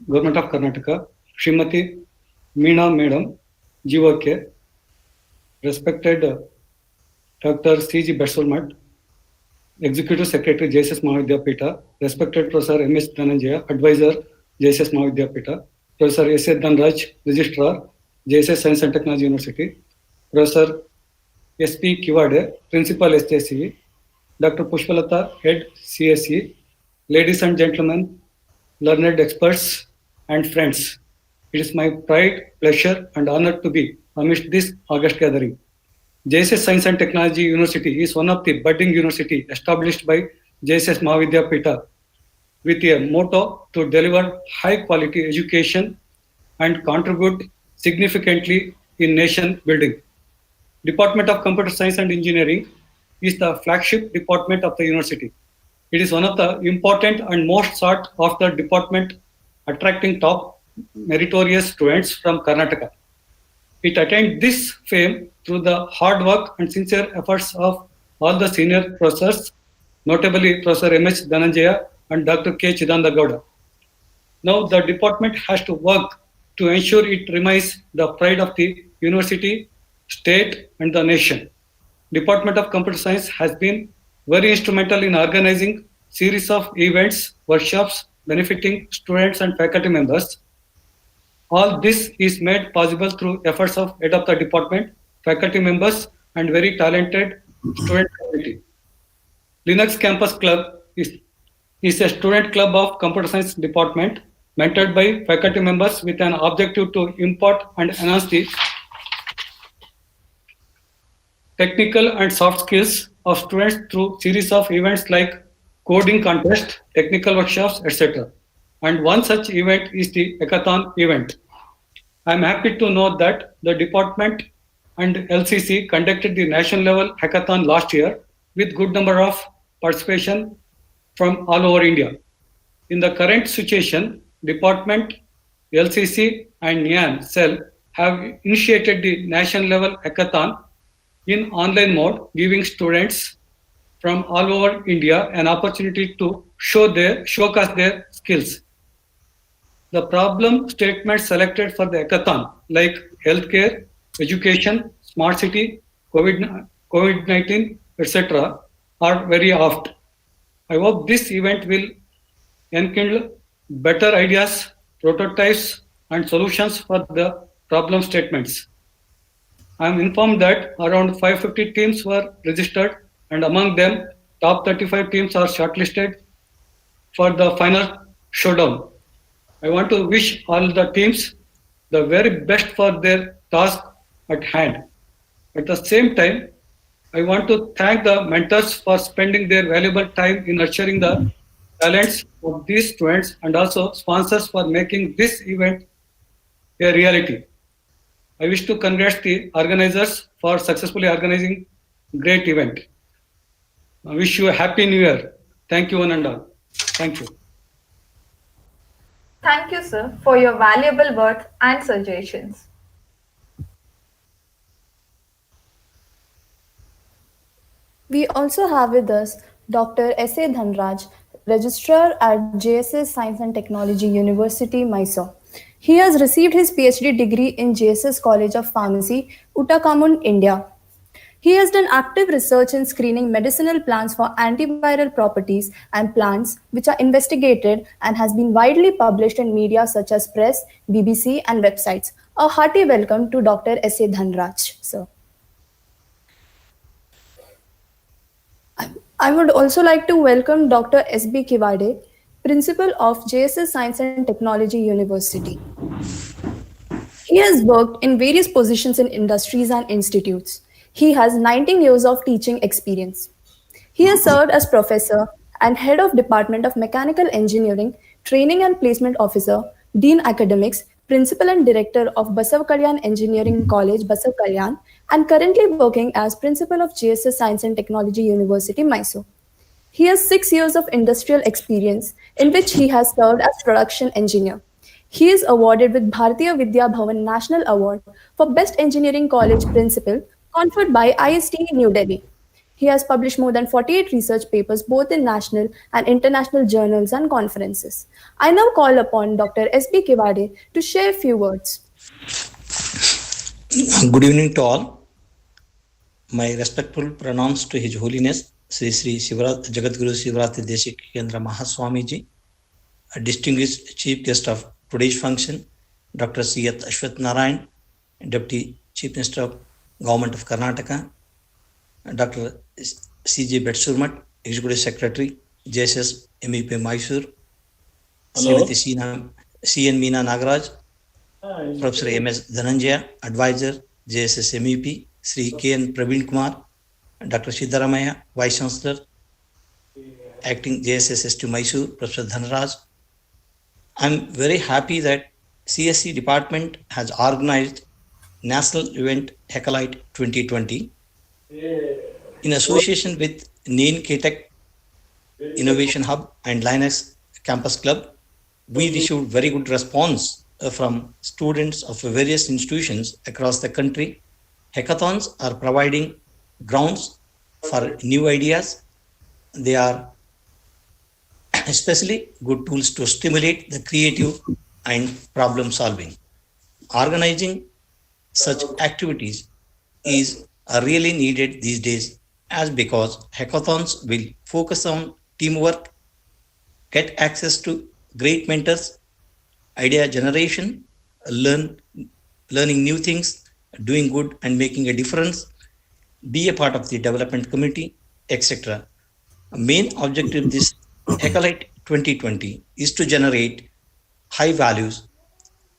Government of Karnataka, Srimati Meena Madam, GOK, respected Dr. C.G. Betsulmat, Executive Secretary, JSS Mahavidyapita, respected Professor M.S. Dhananjaya, Advisor, JSS Mahavidyapita, Professor S.A. Dhanraj, Registrar, JSS Science and Technology University, Professor S.P. Kivade, Principal SJCE, Dr. Pushpalata, Head CSE, ladies and gentlemen, learned experts and friends. It is my pride, pleasure and honor to be amidst this August gathering. JSS Science and Technology University is one of the budding university established by JSS Mahavidyapita with a motto to deliver high quality education and contribute significantly in nation building. Department of Computer Science and Engineering is the flagship department of the university. It is one of the important and most sought after department, attracting top meritorious students from Karnataka. It attained this fame through the hard work and sincere efforts of all the senior professors, notably Professor M.H. Dhananjaya and Dr. K. Chidanda Gowda. Now the department has to work to ensure it remains the pride of the university, state and the nation. Department of Computer Science has been very instrumental in organizing series of events, workshops benefiting students and faculty members. All this is made possible through efforts of head of the department, faculty members and very talented student community. Linux Campus Club is a student club of Computer Science department mentored by faculty members with an objective to impart and enhance the technical and soft skills of students through series of events like coding contest, technical workshops, etc. And one such event is the Hackathon event. I am happy to know that the department and LCC conducted the national level hackathon last year with good number of participation from all over India. In the current situation, department, LCC and NIAN cell have initiated the national level hackathon in online mode, giving students from all over India an opportunity to showcase their skills. The problem statements selected for the hackathon, like healthcare, education, smart city, COVID-19, etc., are very oft. I hope this event will enkindle better ideas, prototypes, and solutions for the problem statements. I am informed that around 550 teams were registered, and among them, top 35 teams are shortlisted for the final showdown. I want to wish all the teams the very best for their task at hand. At the same time, I want to thank the mentors for spending their valuable time in nurturing the talents of these students and also sponsors for making this event a reality. I wish to congratulate the organizers for successfully organizing great event. I wish you a happy new year. Thank you one and all. Thank you. Thank you, sir, for your valuable words and suggestions. We also have with us Dr. S.A. Dhanraj, Registrar at JSS Science and Technology University, Mysore. He has received his PhD degree in JSS College of Pharmacy, Uttarakhand, India. He has done active research in screening medicinal plants for antiviral properties and plants which are investigated and has been widely published in media such as press, BBC and websites. A hearty welcome to Dr. S.A. Dhanraj, sir. I would also like to welcome Dr. S.B. Kiwade, Principal of JSS Science and Technology University. He has worked in various positions in industries and institutes. He has 19 years of teaching experience. He has served as professor and head of Department of Mechanical Engineering, Training and Placement Officer, Dean Academics, Principal and Director of Basav Kalyan Engineering College, Basav Kalyan, and currently working as Principal of JSS Science and Technology University, Mysore. He has 6 years of industrial experience in which he has served as production engineer. He is awarded with Bharatiya Vidya Bhavan National Award for Best Engineering College Principal conferred by IST New Delhi. He has published more than 48 research papers both in national and international journals and conferences. I now call upon Dr. S.B. Kiwade to share a few words. Good evening to all. My respectful pronouns to His Holiness Sri Jagadguru Shivrati Deshik Kendra Mahaswamiji, a distinguished chief guest of today's function, Dr. C.H. Ashwath Narayan, Deputy Chief Minister of Government of Karnataka, Dr. C.J. Betsurmat, Executive Secretary, JSS MEP Mysore, Srimati C.N. Meena Nagaraj, Professor M.S. Dhananjaya, Advisor, JSS MEP, Sri K.N. Praveen Kumar, Dr. Siddaramaya, Vice Chancellor, Acting JSS STU Mysore, Professor Dhanraj. I'm very happy that CSC department has organized national event HackElite 2020 in association with NAIN KTech Innovation Hub and Linux Campus Club. We received very good response from students of various institutions across the country. Hackathons are providing grounds for new ideas. They are especially good tools to stimulate the creative and problem solving. Organizing such activities is really needed these days, as because hackathons will focus on teamwork, get access to great mentors, idea generation, learning new things, doing good and making a difference, be a part of the development community, etc. A main objective of this HackElite 2020 is to generate high values,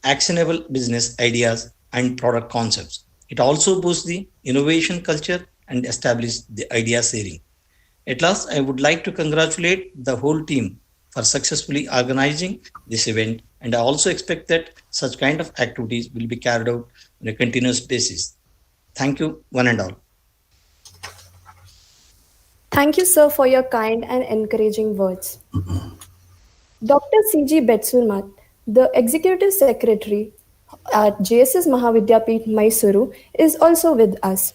actionable business ideas and product concepts. It also boosts the innovation culture and establish the idea sharing. At last, I would like to congratulate the whole team for successfully organizing this event, and I also expect that such kind of activities will be carried out on a continuous basis. Thank you, one and all. Thank you, sir, for your kind and encouraging words. Dr. C.G. Betsurmat, the Executive Secretary at JSS Mahavidyapith, Mysuru, is also with us.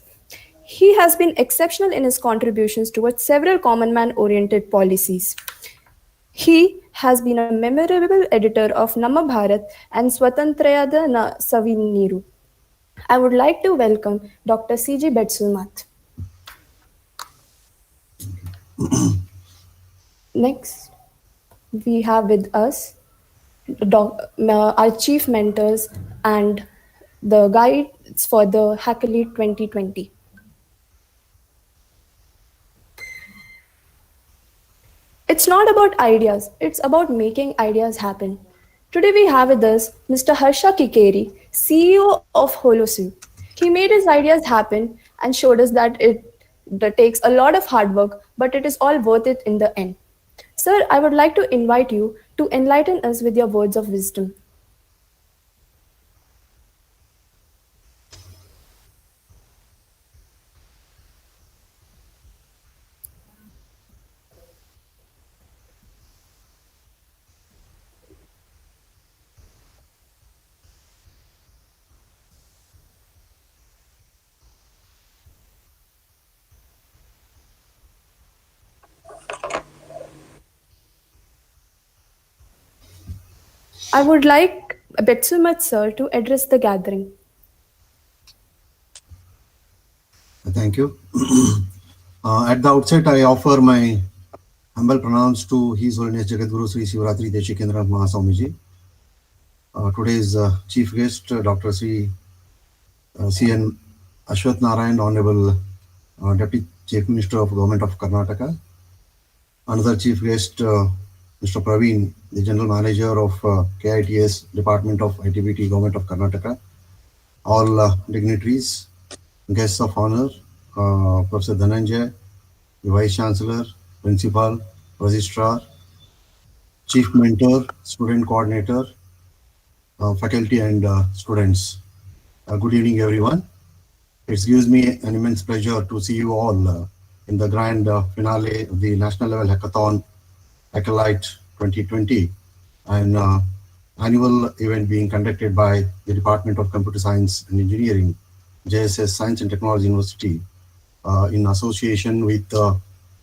He has been exceptional in his contributions towards several common man-oriented policies. He has been a memorable editor of Nama Bharat and Swatantrayada na Saviniru. I would like to welcome Dr. C.G. Betsurmat. Next, we have with us our chief mentors, and the guides for the HackElite 2020. It's not about ideas, it's about making ideas happen. Today we have with us Mr. Harsha Kikeri, CEO of HoloSoup. He made his ideas happen and showed us that takes a lot of hard work, but it is all worth it in the end. Sir, I would like to invite you to enlighten us with your words of wisdom. I would like Betsumat sir to address the gathering. Thank you. At the outset, I offer my humble pronouns to His Holiness Jagadguru Sri Shivaratri Deshikendra Mahaswamiji. Today's chief guest, Dr. Sri C.N. Ashwath Narayan, Honorable Deputy Chief Minister of Government of Karnataka. Another chief guest, Mr. Praveen, the General Manager of KITS Department of ITBT, Government of Karnataka. All dignitaries, guests of honor, Professor Dhananjay, the Vice Chancellor, Principal, Registrar, Chief Mentor, Student Coordinator, faculty and students. Good evening, everyone. It gives me an immense pleasure to see you all in the grand finale of the National Level Hackathon, HackElite 2020, an annual event being conducted by the Department of Computer Science and Engineering, JSS Science and Technology University, in association with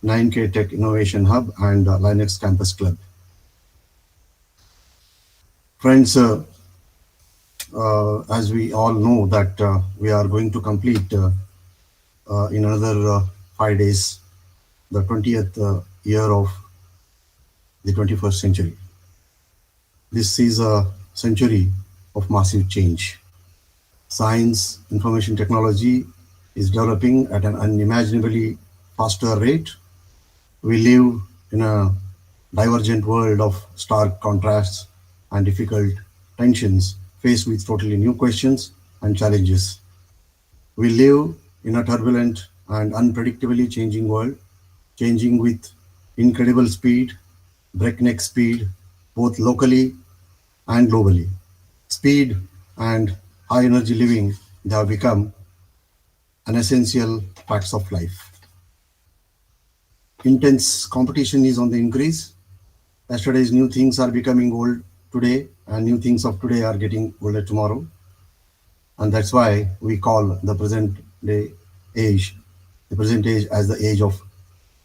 9K Tech Innovation Hub and Linux Campus Club. Friends, as we all know that we are going to complete in another 5 days the 20th year of the 21st century. This is a century of massive change. Science, information technology is developing at an unimaginably faster rate. We live in a divergent world of stark contrasts and difficult tensions, faced with totally new questions and challenges. We live in a turbulent and unpredictably changing world, changing with incredible speed, breakneck speed, both locally and globally. Speed and high energy living, they have become an essential facts of life. Intense competition is on the increase. Yesterday's new things are becoming old today, and new things of today are getting older tomorrow. And that's why we call the present age as the age of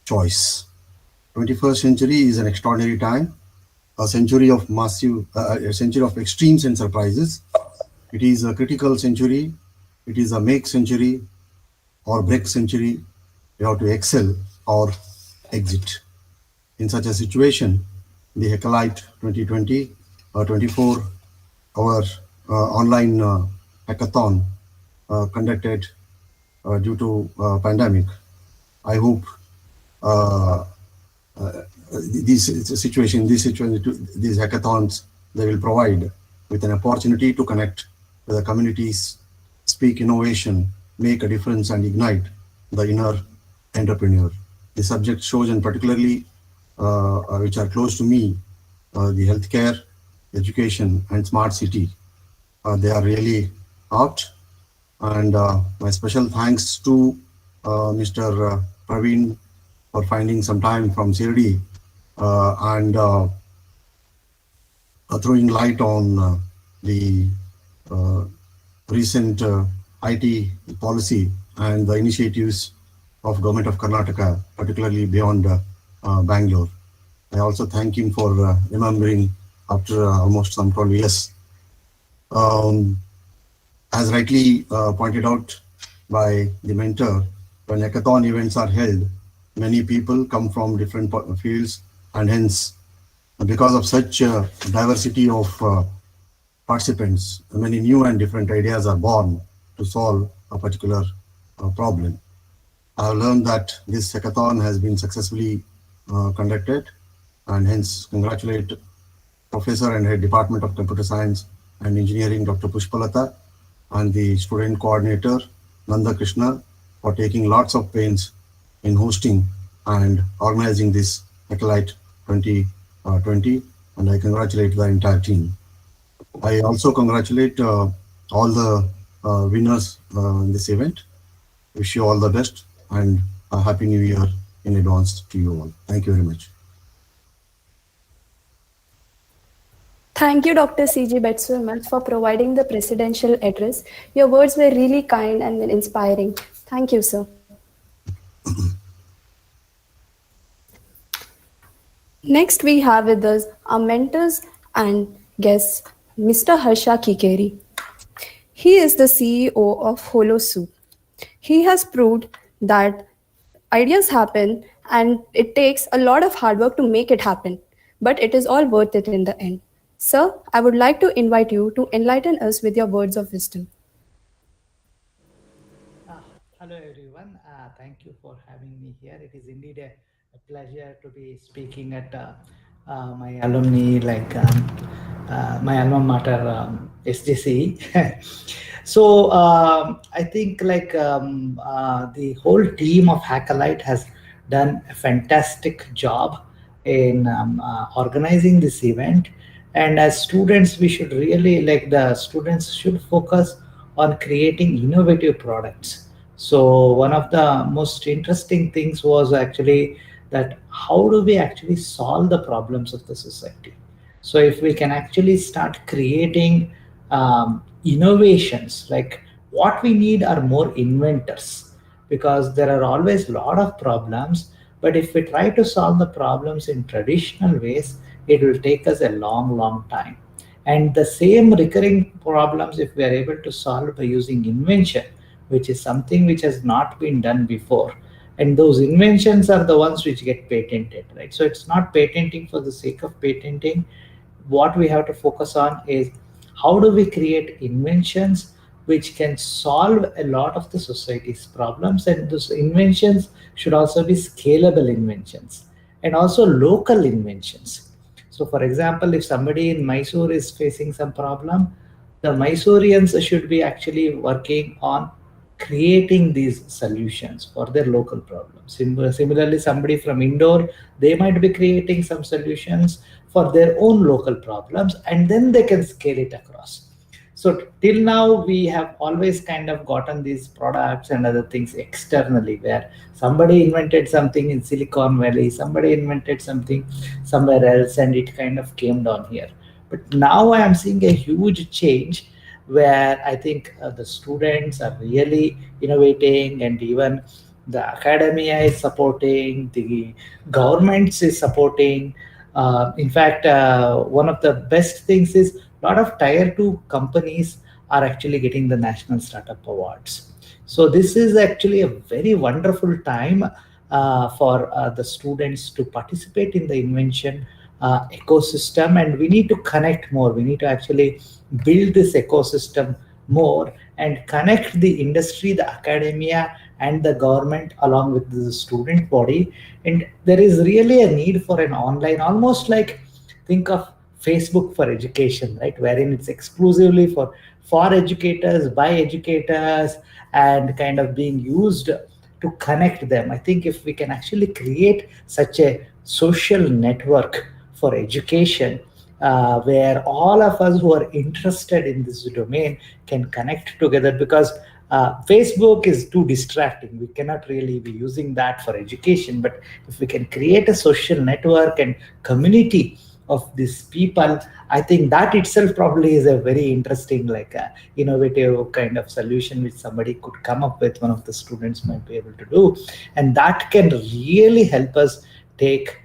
choice. 21st century is an extraordinary time, a century of a century of extremes and surprises. It is a critical century. It is a make century or break century. You have to excel or exit. In such a situation, the HackElite 2020, 24-hour online hackathon conducted due to pandemic. I hope these hackathons, they will provide with an opportunity to connect with the communities, speak innovation, make a difference, and ignite the inner entrepreneur. The subject shows, and particularly which are close to me, the healthcare, education, and smart city. They are really out. And my special thanks to Mr. Praveen for finding some time from Sirdi and throwing light on the recent IT policy and the initiatives of Government of Karnataka, particularly beyond Bangalore. I also thank him for remembering after almost some 12 years. As rightly pointed out by the mentor, when hackathon events are held, many people come from different fields, and hence Because of such diversity of participants, many new and different ideas are born to solve a particular problem. I have learned that this hackathon has been successfully conducted, and hence congratulate Professor and Head Department of Computer Science and Engineering, Dr. Pushpalata, and the student coordinator, Nanda Krishna, for taking lots of pains in hosting and organizing this HackElite 2020, and I congratulate the entire team. I also congratulate all the winners in this event. Wish you all the best and a happy new year in advance to you all. Thank you very much. Thank you, Dr. C.G. Betsuman, for providing the presidential address. Your words were really kind and inspiring. Thank you, sir. Next, we have with us our mentors and guests, Mr. Harsha Kikeri. He is the CEO of HoloSoup. He has proved that ideas happen and it takes a lot of hard work to make it happen, but it is all worth it in the end. Sir, I would like to invite you to enlighten us with your words of wisdom. Hello everyone, thank you for having me here. It is indeed a pleasure to be speaking at my alumni, like my alma mater, SJC. So I think like the whole team of HackElite has done a fantastic job in organizing this event. And as students, we should really, like the students should focus on creating innovative products. So one of the most interesting things was actually that how do we actually solve the problems of the society? So if we can actually start creating innovations, like what we need are more inventors, because there are always a lot of problems. But if we try to solve the problems in traditional ways, it will take us a long time. And the same recurring problems, if we are able to solve by using invention, which is something which has not been done before, and those inventions are the ones which get patented, right? So it's not patenting for the sake of patenting. What we have to focus on is how do we create inventions which can solve a lot of the society's problems, and those inventions should also be scalable inventions and also local inventions. So for example, if somebody in Mysore is facing some problem, the Mysoreans should be actually working on creating these solutions for their local problems. Similarly, somebody from Indore, they might be creating some solutions for their own local problems, and then they can scale it across. So till now, we have always kind of gotten these products and other things externally, where somebody invented something in Silicon Valley, somebody invented something somewhere else, and it kind of came down here. But now I am seeing a huge change where I think the students are really innovating, and even the academia is supporting, the governments is supporting. In fact, one of the best things is a lot of tier 2 companies are actually getting the National Startup Awards. So this is actually a very wonderful time for the students to participate in the invention ecosystem, and we need to connect more. We need to actually build this ecosystem more and connect the industry, the academia, and the government along with the student body. And there is really a need for an online, almost like think of Facebook for education, right? Wherein it's exclusively for educators, by educators, and kind of being used to connect them. I think if we can actually create such a social network for education, where all of us who are interested in this domain can connect together, because Facebook is too distracting. We cannot really be using that for education. But if we can create a social network and community of these people, I think that itself probably is a very interesting, like innovative kind of solution which somebody could come up with, one of the students might be able to do. And that can really help us take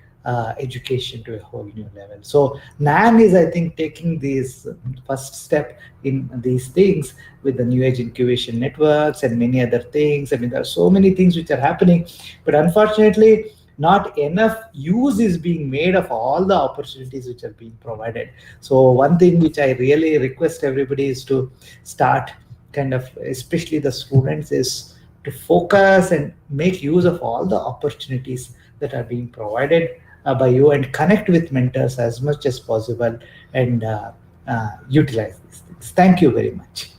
education to a whole new level. So NAN is, I think, taking this first step in these things with the new age incubation networks and many other things. I mean, there are so many things which are happening, but unfortunately, not enough use is being made of all the opportunities which are being provided. So one thing which I really request everybody is to start kind of, especially the students, is to focus and make use of all the opportunities that are being provided by you, and connect with mentors as much as possible, and utilize these things. Thank you very much.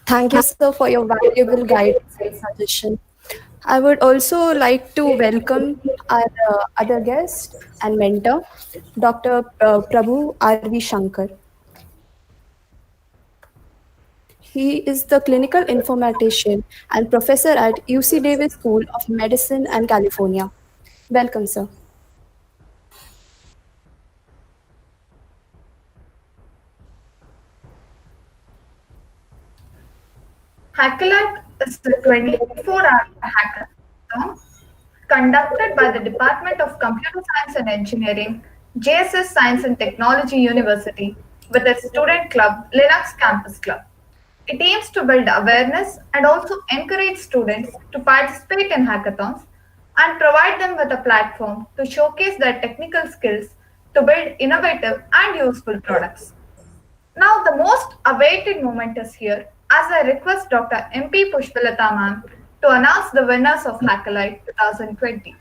Thank you, sir, for your valuable guidance and suggestion. I would also like to welcome our other guest and mentor, Dr. Prabhu R.V. Shankar. He is the clinical informatician and professor at UC Davis School of Medicine and California. Welcome, sir. HackElite is a 24-hour hackathon conducted by the Department of Computer Science and Engineering, JSS Science and Technology University, with its student club, Linux Campus Club. It aims to build awareness and also encourage students to participate in hackathons and provide them with a platform to showcase their technical skills to build innovative and useful products. Now, the most awaited moment is here, as I request Dr. MP Pushpalata ma'am to announce the winners of HackElite 2020.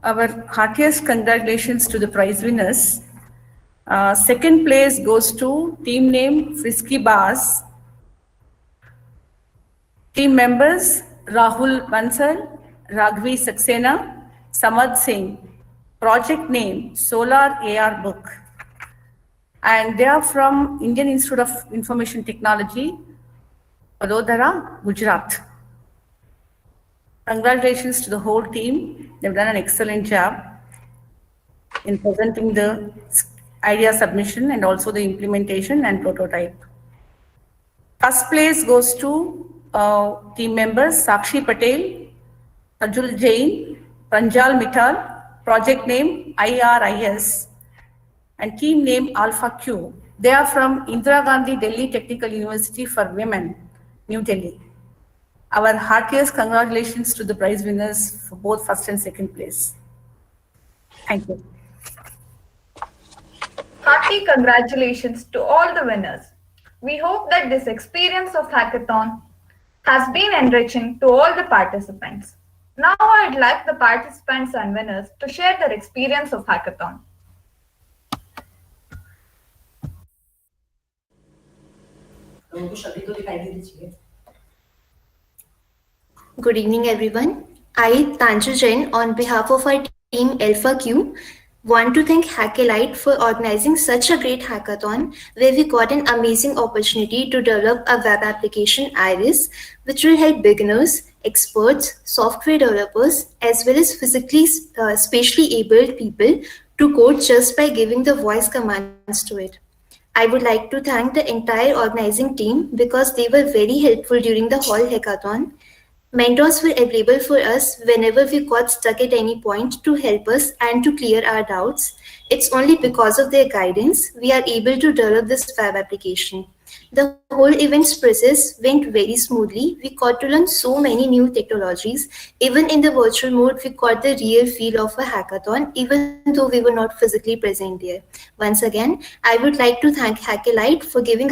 Our heartiest congratulations to the prize winners. Second place goes to team name Frisky Bars. Team members Rahul Bansal, Raghavi Saxena, Samad Singh. Project name Solar AR Book. And they are from Indian Institute of Information Technology, Vadodara, Gujarat. Congratulations to the whole team. They've done an excellent job in presenting the idea submission and also the implementation and prototype. First place goes to team members Sakshi Patel, Tajul Jain, Pranjal Mittal, project name IRIS, and team name Alpha Q. They are from Indira Gandhi Delhi Technical University for Women, New Delhi. Our heartiest congratulations to the prize winners for both first and second place. Thank you. Hearty congratulations to all the winners. We hope that this experience of hackathon has been enriching to all the participants. Now I'd like the participants and winners to share their experience of hackathon. Good evening, everyone. I, Tanju Jain, on behalf of our team Alpha Q, want to thank HackElite for organizing such a great hackathon where we got an amazing opportunity to develop a web application Iris, which will help beginners, experts, software developers, as well as physically spatially abled people to code just by giving the voice commands to it. I would like to thank the entire organizing team because they were very helpful during the whole hackathon. Mentors were available for us whenever we got stuck at any point to help us and to clear our doubts. It's only because of their guidance we are able to develop this web application. The whole events process went very smoothly. We got to learn so many new technologies. Even in the virtual mode, we got the real feel of a hackathon, even though we were not physically present there. Once again, I would like to thank HackElite for giving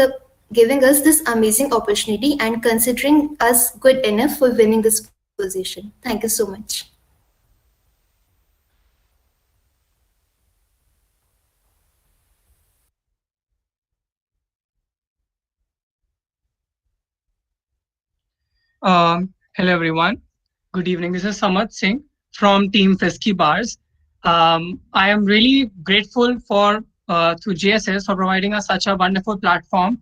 us this amazing opportunity and considering us good enough for winning this position. Thank you so much. Hello, everyone. Good evening. This is Samad Singh from Team Fesky Bars. I am really grateful to JSS for providing us such a wonderful platform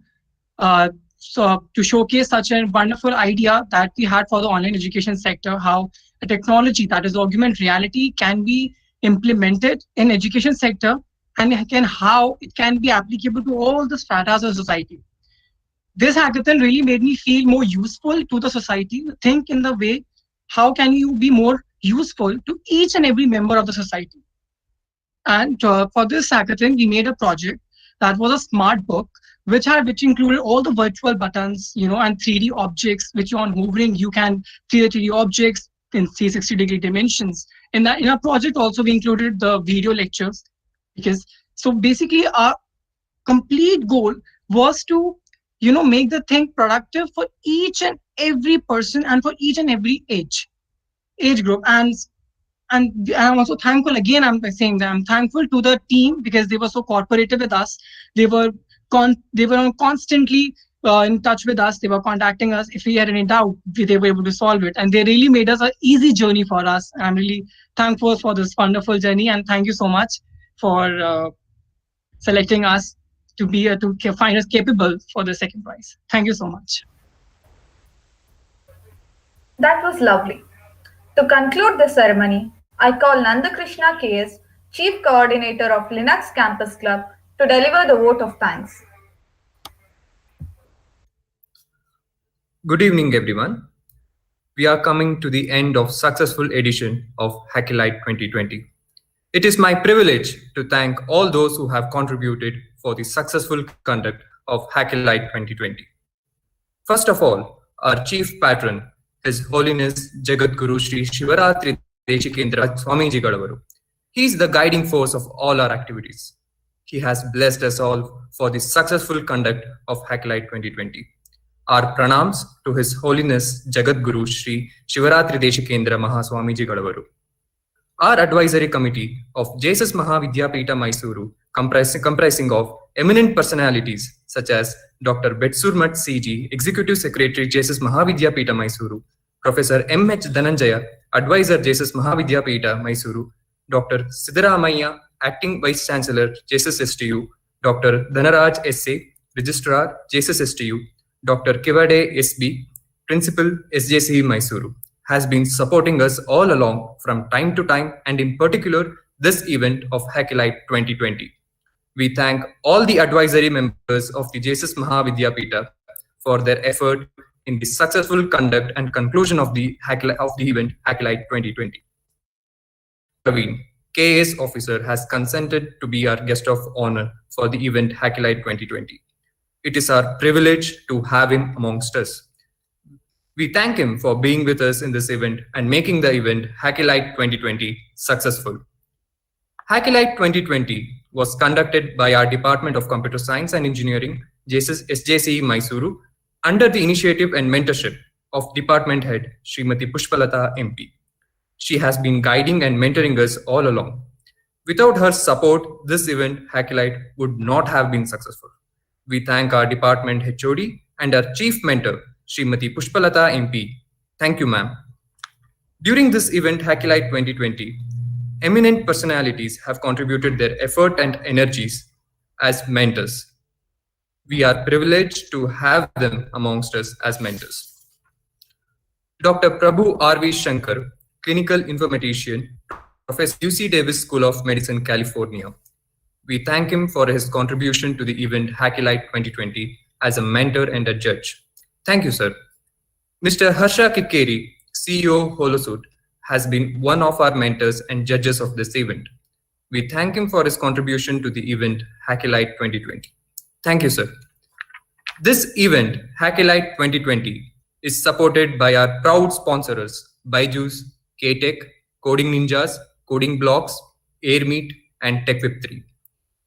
to showcase such a wonderful idea that we had for the online education sector, how a technology that is augmented reality can be implemented in education sector and how it can be applicable to all the stratas of society. This hackathon really made me feel more useful to the society. Think in the way, how can you be more useful to each and every member of the society? And for this hackathon, we made a project that was a smart book, which included all the virtual buttons, and 3D objects, which on hovering you can see the 3D objects in 360-degree dimensions. In our project also we included the video lectures, because so basically our complete goal was to make the thing productive for each and every person and for each and every age group. And I'm also thankful, again I'm saying that I'm thankful to the team, because they were so cooperative with us. They were constantly in touch with us. They were contacting us. If we had any doubt, they were able to solve it, and they really made us an easy journey for us. I'm really thankful for this wonderful journey, and thank you so much for selecting us to find us capable for the second prize. Thank you so much. That was lovely. To conclude the ceremony, I call Nandakrishna KS, Chief Coordinator of Linux Campus Club, to deliver the vote of thanks. Good evening, everyone. We are coming to the end of successful edition of HackElite 2020. It is my privilege to thank all those who have contributed for the successful conduct of HackElite 2020. First of all, our chief patron, His Holiness Jagadguru Sri Shivaratri Deshikendra Swamiji Gadavaru. He is the guiding force of all our activities. He has blessed us all for the successful conduct of HackElite 2020. Our pranams to His Holiness Jagadguru Sri Shivaratri Deshikendra Mahaswamiji Gadavaru. Our advisory committee of JSS Mahavidyapita Mysuru, comprising of eminent personalities such as Dr. Betsurmat CG, Executive Secretary JSS Mahavidyapita Mysuru, Professor M.H. Dhananjaya, Advisor JSS Mahavidyapita Mysuru, Dr. Siddaramaiah, Acting Vice Chancellor JSS STU, Dr. Dhanaraj S.A., Registrar JSS STU, Dr. Kivade S.B., Principal SJC Mysuru, has been supporting us all along from time to time, and in particular this event of HackElite 2020. We thank all the advisory members of the JSS Mahavidyapita for their effort in the successful conduct and conclusion of the event HackElite 2020. Praveen, KAS officer, has consented to be our guest of honor for the event HackElite 2020. It is our privilege to have him amongst us. We thank him for being with us in this event and making the event HackElite 2020 successful. HackElite 2020 was conducted by our Department of Computer Science and Engineering, SJC Mysuru, under the initiative and mentorship of Department Head Srimati Pushpalata MP. She has been guiding and mentoring us all along. Without her support, this event HackElite would not have been successful. We thank our department HOD and our chief mentor, Srimati Pushpalata MP. Thank you, ma'am. During this event, HackElite 2020, eminent personalities have contributed their effort and energies as mentors. We are privileged to have them amongst us as mentors. Dr. Prabhu R.V. Shankar, clinical informatician, Professor UC Davis School of Medicine, California. We thank him for his contribution to the event HackElite 2020 as a mentor and a judge. Thank you, sir. Mr. Harsha Kikkeri, CEO Holosuit, has been one of our mentors and judges of this event. We thank him for his contribution to the event HackElite 2020. Thank you, sir. This event, HackElite 2020, is supported by our proud sponsors, Byju's, KTech, Coding Ninjas, Coding Blocks, AirMeet, and TechWhip3.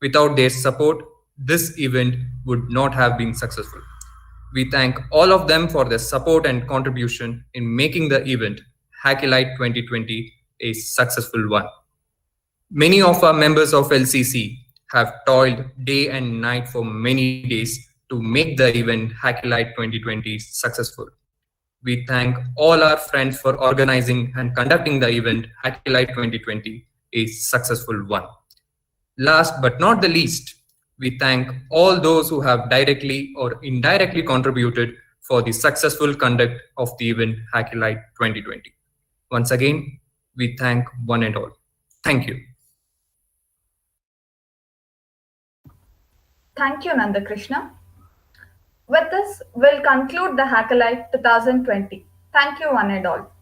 Without their support, this event would not have been successful. We thank all of them for their support and contribution in making the event HackElite 2020 a successful one. Many of our members of LCC have toiled day and night for many days to make the event HackElite 2020 successful. we thank all our friends for organizing and conducting the event HackElite 2020 a successful one. Last but not the least, we thank all those who have directly or indirectly contributed for the successful conduct of the event HackElite 2020. Once again, we thank one and all. Thank you. Thank you, Nandakrishna. With this, we'll conclude the HackElite 2020. Thank you, one and all.